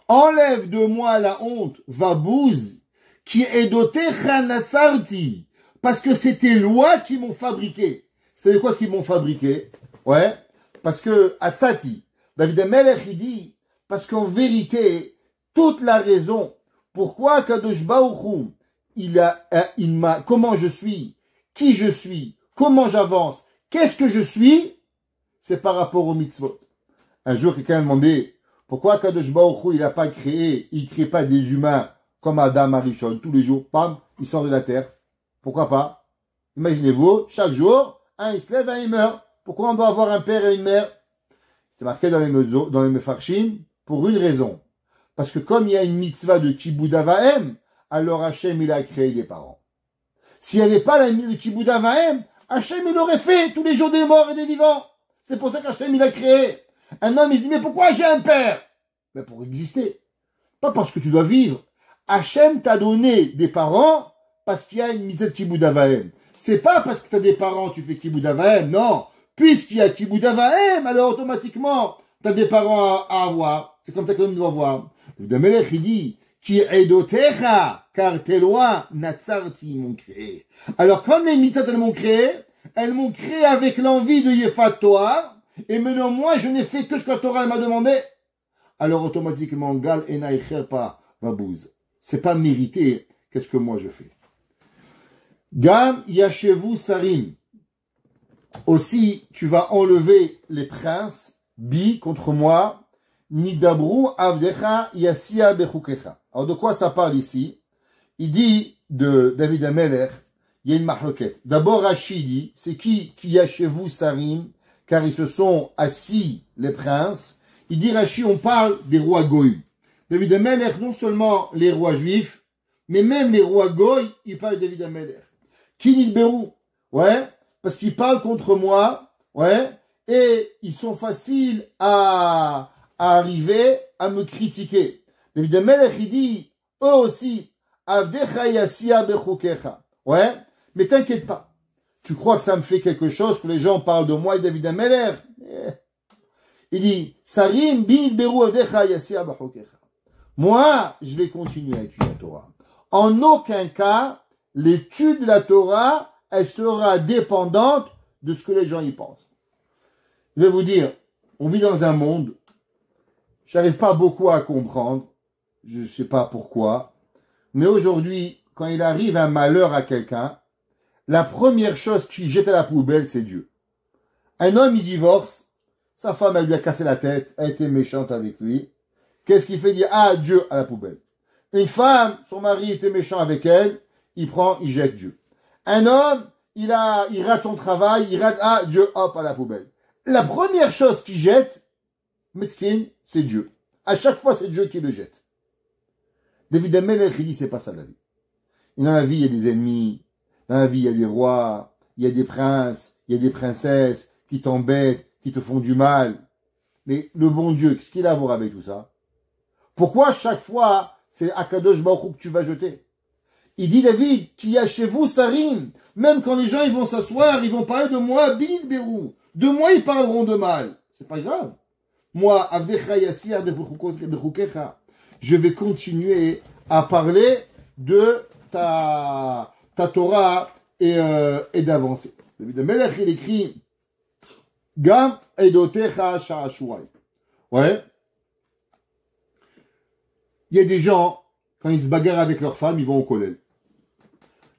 Enlève de moi la honte, vabouz, qui est doté chanatzarti. Parce que c'est tes lois qui m'ont fabriqué. C'est quoi qui m'ont fabriqué? Ouais. Parce que, Atzati, David Amelech, il dit, parce qu'en vérité, toute la raison, pourquoi Kadosh Baruch Hu, comment je suis, qui je suis, comment j'avance, qu'est-ce que je suis, c'est par rapport aux mitzvot. Un jour, quelqu'un a demandé, pourquoi Kadosh Baruch Hu, il crée pas des humains comme Adam Arishon, tous les jours, bam, il sort de la terre. Pourquoi pas? Imaginez-vous, chaque jour, un il se lève, un il meurt. Pourquoi on doit avoir un père et une mère? C'est marqué dans les Mefarshim, pour une raison. Parce que comme il y a une mitzvah de Kibud Avahem, alors Hachem, il a créé des parents. S'il n'y avait pas la mitzvah de Kibud Avahem, Hachem, il aurait fait tous les jours des morts et des vivants. C'est pour ça qu'Hachem, il a créé. Un homme, il se dit, mais pourquoi j'ai un père? Mais pour exister. Pas parce que tu dois vivre. Hachem t'a donné des parents parce qu'il y a une mitzvah de Kibud Avahem. C'est pas parce que tu as des parents, tu fais Kibud Avahem, non. Puisqu'il y a Kibud Avahem, alors automatiquement, tu as des parents à avoir. C'est comme ça que l'homme doit voir. Le Melech, il dit, qui est dotecha, car tes lois, natsarti, m'ont créé. Alors, comme les mitzvot, elles m'ont créé avec l'envie de Yefat Torah, et maintenant moi je n'ai fait que ce que la Torah m'a demandé, alors automatiquement, gal enai cherpa vabouz. C'est pas mérité, qu'est-ce que moi je fais? Gam yashevu sarim. Aussi, tu vas enlever les princes, bi, contre moi, nidabru avdecha yasia bechukecha. Alors de quoi ça parle ici? Il dit de David Amelech, il y a une marloquette. D'abord, Rashi dit, c'est qui yashevu sarim, car ils se sont assis, les princes. Il dit Rashi, on parle des rois goy. David Amelech, non seulement les rois juifs, mais même les rois goy, il parle de David Amelech. Qui nidberu? Ouais. Parce qu'ils parlent contre moi, ouais, et ils sont faciles à arriver à me critiquer. David Amelech, il dit, eux aussi, avdecha yasia bechukecha, ouais, mais t'inquiète pas. Tu crois que ça me fait quelque chose que les gens parlent de moi et David Amelech? Il dit, sarim bid beru avdecha yasia bechukecha. Moi, je vais continuer à étudier la Torah. En aucun cas, l'étude de la Torah, elle sera dépendante de ce que les gens y pensent. Je vais vous dire, on vit dans un monde, j'arrive pas beaucoup à comprendre, je sais pas pourquoi, mais aujourd'hui, quand il arrive un malheur à quelqu'un, la première chose qu'il jette à la poubelle, c'est Dieu. Un homme, il divorce, sa femme, elle lui a cassé la tête, elle a été méchante avec lui. Qu'est-ce qu'il fait? Il dit, ah, Dieu à la poubelle. Une femme, son mari était méchant avec elle, il jette Dieu. Un homme, il rate son travail, il rate, ah, Dieu, hop, à la poubelle. La première chose qu'il jette, mesquin, c'est Dieu. À chaque fois, c'est Dieu qui le jette. David Amelech, il dit, c'est pas ça la vie. Et dans la vie, il y a des ennemis. Dans la vie, il y a des rois, il y a des princes, il y a des princesses qui t'embêtent, qui te font du mal. Mais le bon Dieu, qu'est-ce qu'il a à voir avec tout ça? Pourquoi chaque fois, c'est Akadosh Baruch Hu que tu vas jeter? Il dit David, qui a chez vous Sarim, même quand les gens ils vont s'asseoir, ils vont parler de moi, Binit Berou. De moi, ils parleront de mal. C'est pas grave. Moi, Avdecha Yassir Bechukecha, je vais continuer à parler de ta Torah et d'avancer. David Amelech, il écrit Gam Eidotecha Sha'ashuai. Ouais. Il y a des gens, quand ils se bagarrent avec leurs femmes, ils vont au collège.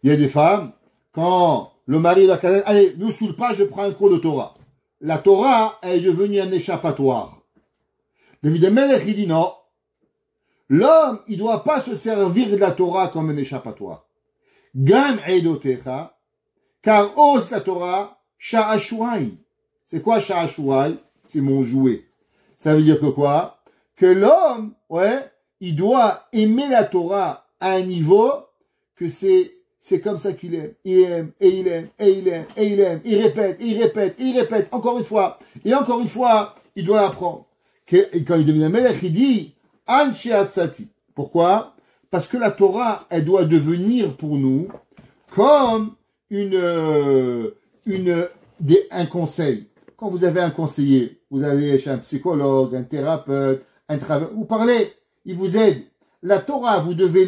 Il y a des femmes, quand le mari leur dit, allez, nous saoule pas, je prends un cours de Torah. La Torah est devenue un échappatoire. David Amelech, il dit non. L'homme, il doit pas se servir de la Torah comme un échappatoire. Gam eidotecha, car ose la Torah, sha'ashuai. C'est quoi sha'ashuai? C'est mon jouet. Ça veut dire que quoi? Que l'homme, ouais, il doit aimer la Torah à un niveau que c'est comme ça qu'il aime. Il aime, et il aime, et il aime, et il aime. Il répète, et il répète, et il répète, encore une fois. Et encore une fois, il doit l'apprendre. Et quand il devient Melech, il dit, An Sheatzati. Pourquoi? Parce que la Torah, elle doit devenir pour nous comme un conseil. Quand vous avez un conseiller, vous allez chez un psychologue, un thérapeute, vous parlez, il vous aide. La Torah,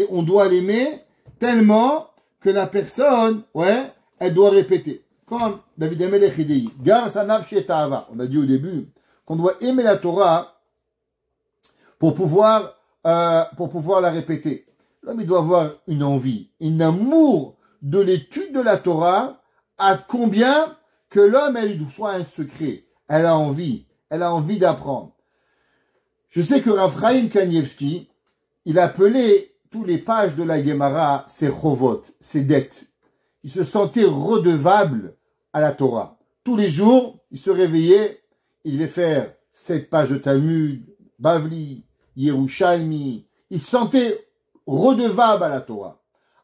on doit l'aimer tellement que la personne, ouais, elle doit répéter. Comme David Amelech dit, Gar Sanav Shetava. On a dit au début qu'on doit aimer la Torah pour pouvoir la répéter. L'homme, il doit avoir une envie, un amour de l'étude de la Torah, à combien que l'homme, elle soit un secret. Elle a envie d'apprendre. Je sais que Rav Chaim Kanievski, il appelait tous les pages de la Gemara ses chovot, ses dettes. Il se sentait redevable à la Torah. Tous les jours, il se réveillait, il devait faire 7 pages de Talmud, Bavli, Yerushalmi. Il se sentait redevable à la Torah.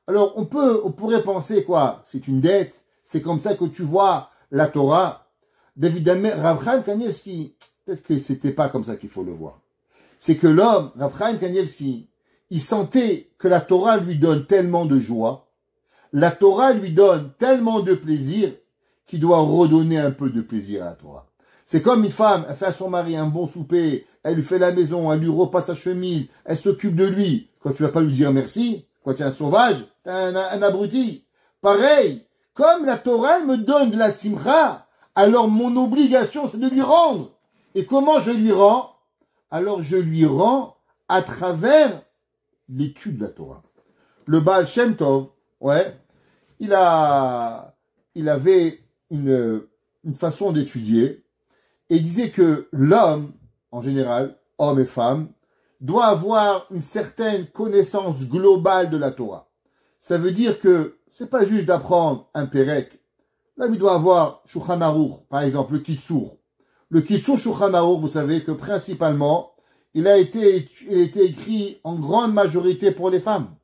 Alors, on pourrait penser quoi? C'est une dette, c'est comme ça que tu vois la Torah. Rav Chaim Kanievski, peut-être que c'était pas comme ça qu'il faut le voir. C'est que l'homme, Rav Chaim Kanievski, il sentait que la Torah lui donne tellement de joie, la Torah lui donne tellement de plaisir, qu'il doit redonner un peu de plaisir à la Torah. C'est comme une femme, elle fait à son mari un bon souper, elle lui fait la maison, elle lui repasse sa chemise, elle s'occupe de lui. Quand tu vas pas lui dire merci, quand tu es un sauvage, t'es un abruti. Pareil, comme la Torah elle me donne de la simcha, alors mon obligation, c'est de lui rendre. Et comment je lui rends? Alors je lui rends à travers l'étude de la Torah. Le Baal Shem Tov, ouais, il avait une façon d'étudier, et il disait que l'homme, en général, homme et femme, doit avoir une certaine connaissance globale de la Torah. Ça veut dire que c'est pas juste d'apprendre un Pérec. L'homme, il doit avoir Shulchan Aruch, par exemple, le Kitsour. Le Kitsour Shulchan Aruch, vous savez que principalement, il a été écrit en grande majorité pour les femmes.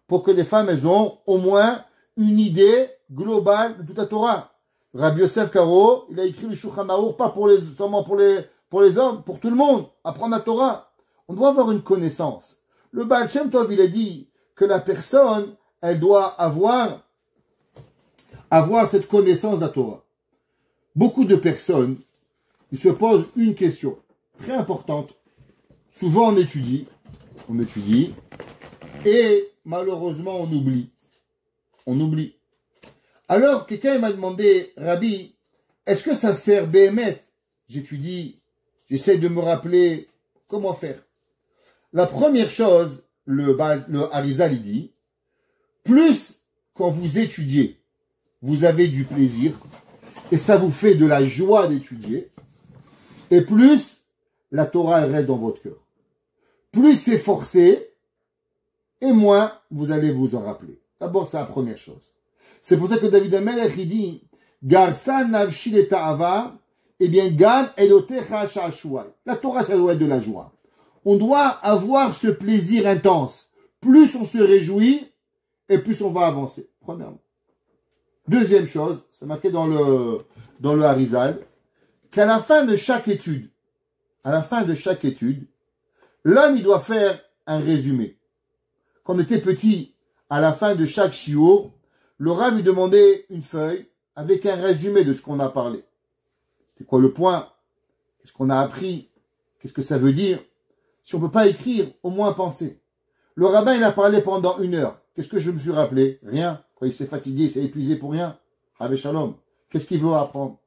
Pour que les femmes, elles ont au moins une idée globale de toute la Torah. Rabbi Yosef Karo, il a écrit le Shulchan Aruch, pas seulement pour les hommes, pour tout le monde, apprendre la Torah. On doit avoir une connaissance. Le Baal Shem Tov, il a dit que la personne, elle doit avoir cette connaissance de la Torah. Beaucoup de personnes, ils se posent une question très importante. Souvent on étudie, et malheureusement on oublie. Alors quelqu'un m'a demandé, Rabbi, est-ce que ça sert Béhémet? J'étudie, j'essaie de me rappeler comment faire. La première chose, le Harizal il dit, plus quand vous étudiez, vous avez du plaisir, et ça vous fait de la joie d'étudier, et plus la Torah elle reste dans votre cœur. Plus c'est forcé, et moins vous allez vous en rappeler. D'abord, c'est la première chose. C'est pour ça que David Amelech, il dit, Garsa navshi le ta'ava, eh bien, Gam elotecha sha'ashuai. La Torah, ça doit être de la joie. On doit avoir ce plaisir intense. Plus on se réjouit, et plus on va avancer. Premièrement. Deuxième chose, c'est marqué dans le Harizal, qu'à la fin de chaque étude, l'homme, il doit faire un résumé. Quand on était petit, à la fin de chaque shiur, le Rav lui demandait une feuille avec un résumé de ce qu'on a parlé. C'était quoi le point? Qu'est-ce qu'on a appris? Qu'est-ce que ça veut dire? Si on ne peut pas écrire, au moins penser. Le rabbin, il a parlé pendant 1 heure. Qu'est-ce que je me suis rappelé? Rien. Quand il s'est fatigué, il s'est épuisé pour rien. Avec Shalom. Qu'est-ce qu'il veut apprendre?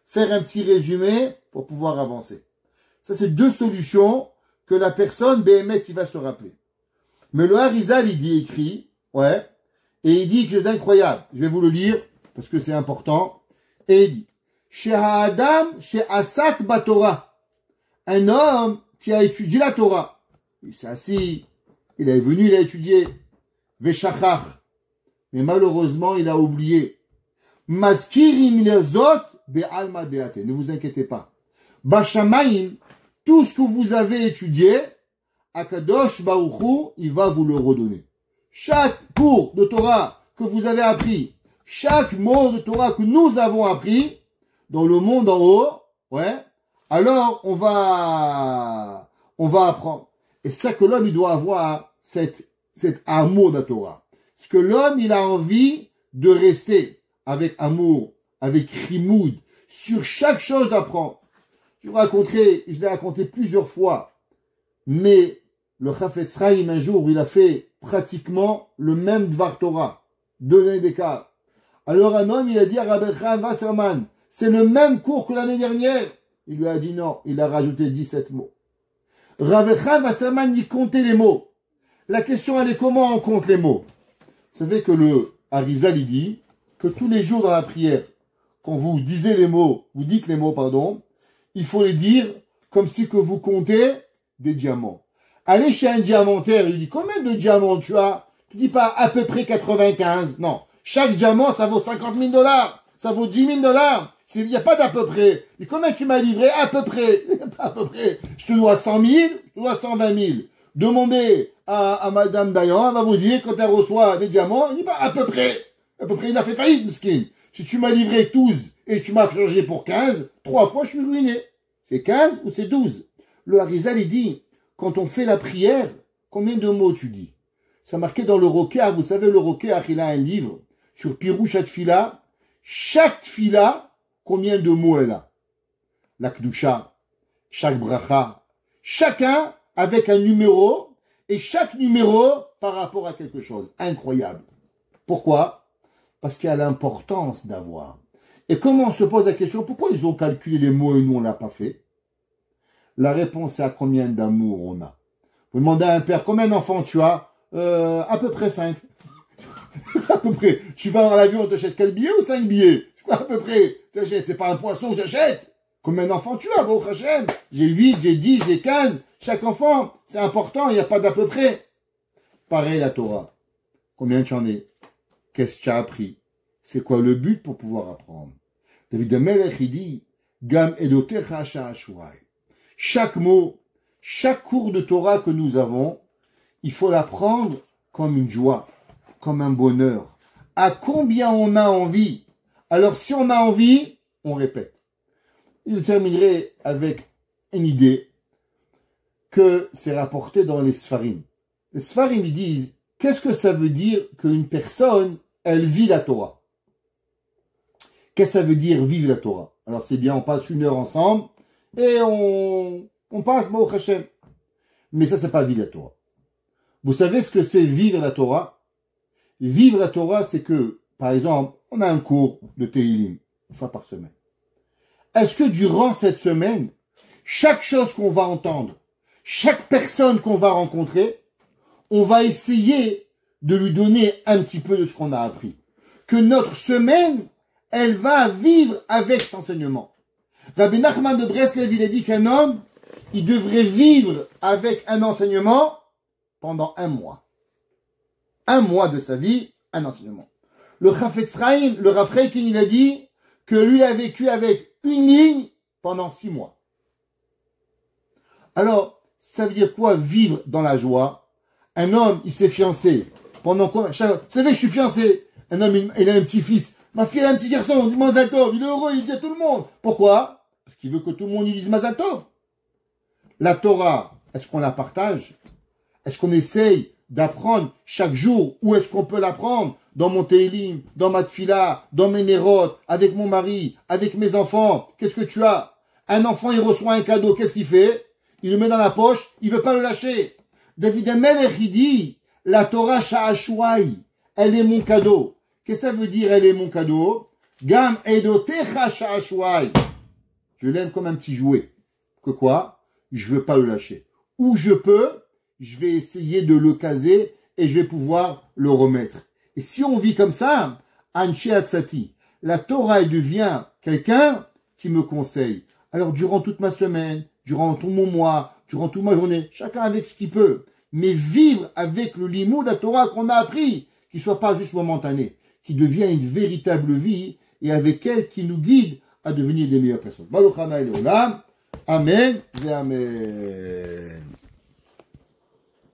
Faire un petit résumé pour pouvoir avancer. Ça, c'est 2 solutions que la personne, Béhémet, il va se rappeler. Mais le Harizal, il dit écrit, ouais, et il dit que c'est incroyable. Je vais vous le lire, parce que c'est important. Et il dit, chez Ha'adam, chez Asak Batora, un homme qui a étudié la Torah. Il s'est assis, il est venu, il a étudié, Veshachach. Mais malheureusement, il a oublié. Maskirim lezot be'alma deate. Ne vous inquiétez pas. Bashamaim, tout ce que vous avez étudié, Akadosh Baruch Hu, il va vous le redonner. Chaque cours de Torah que vous avez appris, chaque mot de Torah que nous avons appris, dans le monde en haut, ouais, alors on va apprendre. Et ça que l'homme, il doit avoir cet amour de la Torah. Parce que l'homme, il a envie de rester avec amour, avec rimoud, sur chaque chose d'apprendre. Je l'ai raconté plusieurs fois, mais le Chafetz Chaim, un jour, il a fait pratiquement le même Dvar Torah, 2 années d'écart. Alors un homme, il a dit à Rabbi Khan Wasserman, c'est le même cours que l'année dernière. Il lui a dit non, il a rajouté 17 mots. Rabbi Khan Wasserman, il comptait les mots. La question, elle est comment on compte les mots? Vous savez que le Harizal, il dit que tous les jours dans la prière, quand vous dites les mots, il faut les dire comme si que vous comptez des diamants. Allez chez un diamantaire, il dit combien de diamants tu as? Tu dis pas à peu près 95. Non. Chaque diamant, ça vaut 50 000 $. Ça vaut 10 000 $. Il n'y a pas d'à peu près. Et combien tu m'as livré? À peu près. Pas à peu près. Je te dois 100 000, je te dois 120 000. Demandez à Madame Dayan, elle va vous dire quand elle reçoit des diamants, il dit pas à peu près. À peu près, il a fait faillite, Miskin. Si tu m'as livré 12 et tu m'as changé pour 15, 3 fois je suis ruiné. C'est 15 ou c'est 12? Le Harizal, il dit, quand on fait la prière, combien de mots tu dis? C'est marqué dans le Rokéa. Vous savez, le Rokéa, il a un livre sur Pirouch Tfila. Chaque Tfila, combien de mots elle a? La Kdusha, chaque Bracha, chacun avec un numéro, et chaque numéro par rapport à quelque chose. Incroyable. Pourquoi? Parce qu'il y a l'importance d'avoir. Et comment on se pose la question, pourquoi ils ont calculé les mots et nous on l'a pas fait? La réponse est à combien d'amour on a. Vous demandez à un père, combien d'enfants tu as? À peu près 5. À peu près. Tu vas dans l'avion, on t'achète 4 billets ou 5 billets? C'est quoi à peu près? T'achètes, c'est pas un poisson que j'achète. Combien d'enfants tu as, Baruch Hashem? J'ai 8, j'ai 10, j'ai 15. Chaque enfant, c'est important, il n'y a pas d'à peu près. Pareil la Torah. Combien tu en es? Qu'est-ce que tu as appris? C'est quoi le but pour pouvoir apprendre? David Amelech, il dit, Gam edotecha sha'ashuai. Chaque mot, chaque cours de Torah que nous avons, il faut l'apprendre comme une joie, comme un bonheur. À combien on a envie? Alors si on a envie, on répète. Je terminerai avec une idée que c'est rapporté dans les Sfarim. Les Sfarim, ils disent, qu'est-ce que ça veut dire qu'une personne, elle vit la Torah? Qu'est-ce que ça veut dire vivre la Torah? Alors c'est bien, on passe 1 heure ensemble et on passe Baruch Hashem. Mais ça, c'est pas vivre la Torah. Vous savez ce que c'est vivre la Torah? Vivre la Torah, c'est que, par exemple, on a un cours de Tehillim, 1 fois par semaine. Est-ce que durant cette semaine, chaque chose qu'on va entendre, chaque personne qu'on va rencontrer, on va essayer de lui donner un petit peu de ce qu'on a appris? Que notre semaine, elle va vivre avec cet enseignement. Rabbi Nachman de Breslev, il a dit qu'un homme, il devrait vivre avec un enseignement pendant 1 mois. 1 mois de sa vie, un enseignement. Le Chafetz Chaim, le Rav Reikin, il a dit que lui a vécu avec une ligne pendant 6 mois. Alors, ça veut dire quoi vivre dans la joie? Un homme, il s'est fiancé. Pendant quoi? Vous savez, je suis fiancé. Un homme, il a un petit-fils. Ma fille, elle a un petit garçon, on dit Mazal Tov. Il est heureux, il dit à tout le monde. Pourquoi? Parce qu'il veut que tout le monde lui dise Mazal Tov. La Torah, est-ce qu'on la partage? Est-ce qu'on essaye d'apprendre chaque jour? Où est-ce qu'on peut l'apprendre? Dans mon Tehillim, dans ma Tfila, dans mes Nerot, avec mon mari, avec mes enfants. Qu'est-ce que tu as? Un enfant, il reçoit un cadeau, qu'est-ce qu'il fait? Il le met dans la poche, il veut pas le lâcher. David Amelech, il dit, la Torah sha'ashuai, elle est mon cadeau. Qu'est-ce que ça veut dire, elle est mon cadeau? Gam edotecha sha'ashuai. Je l'aime comme un petit jouet. Que quoi? Je veux pas le lâcher. Où je peux, je vais essayer de le caser et je vais pouvoir le remettre. Et si on vit comme ça, Anshe Hatzati, la Torah elle devient quelqu'un qui me conseille. Alors durant toute ma semaine, durant tout mon mois, durant toute ma journée, chacun avec ce qu'il peut, mais vivre avec le limoud de la Torah qu'on a appris, qui soit pas juste momentané, qui devient une véritable vie et avec elle qui nous guide à devenir des meilleures personnes. Baruch Hana el Olam. Amen et Amen.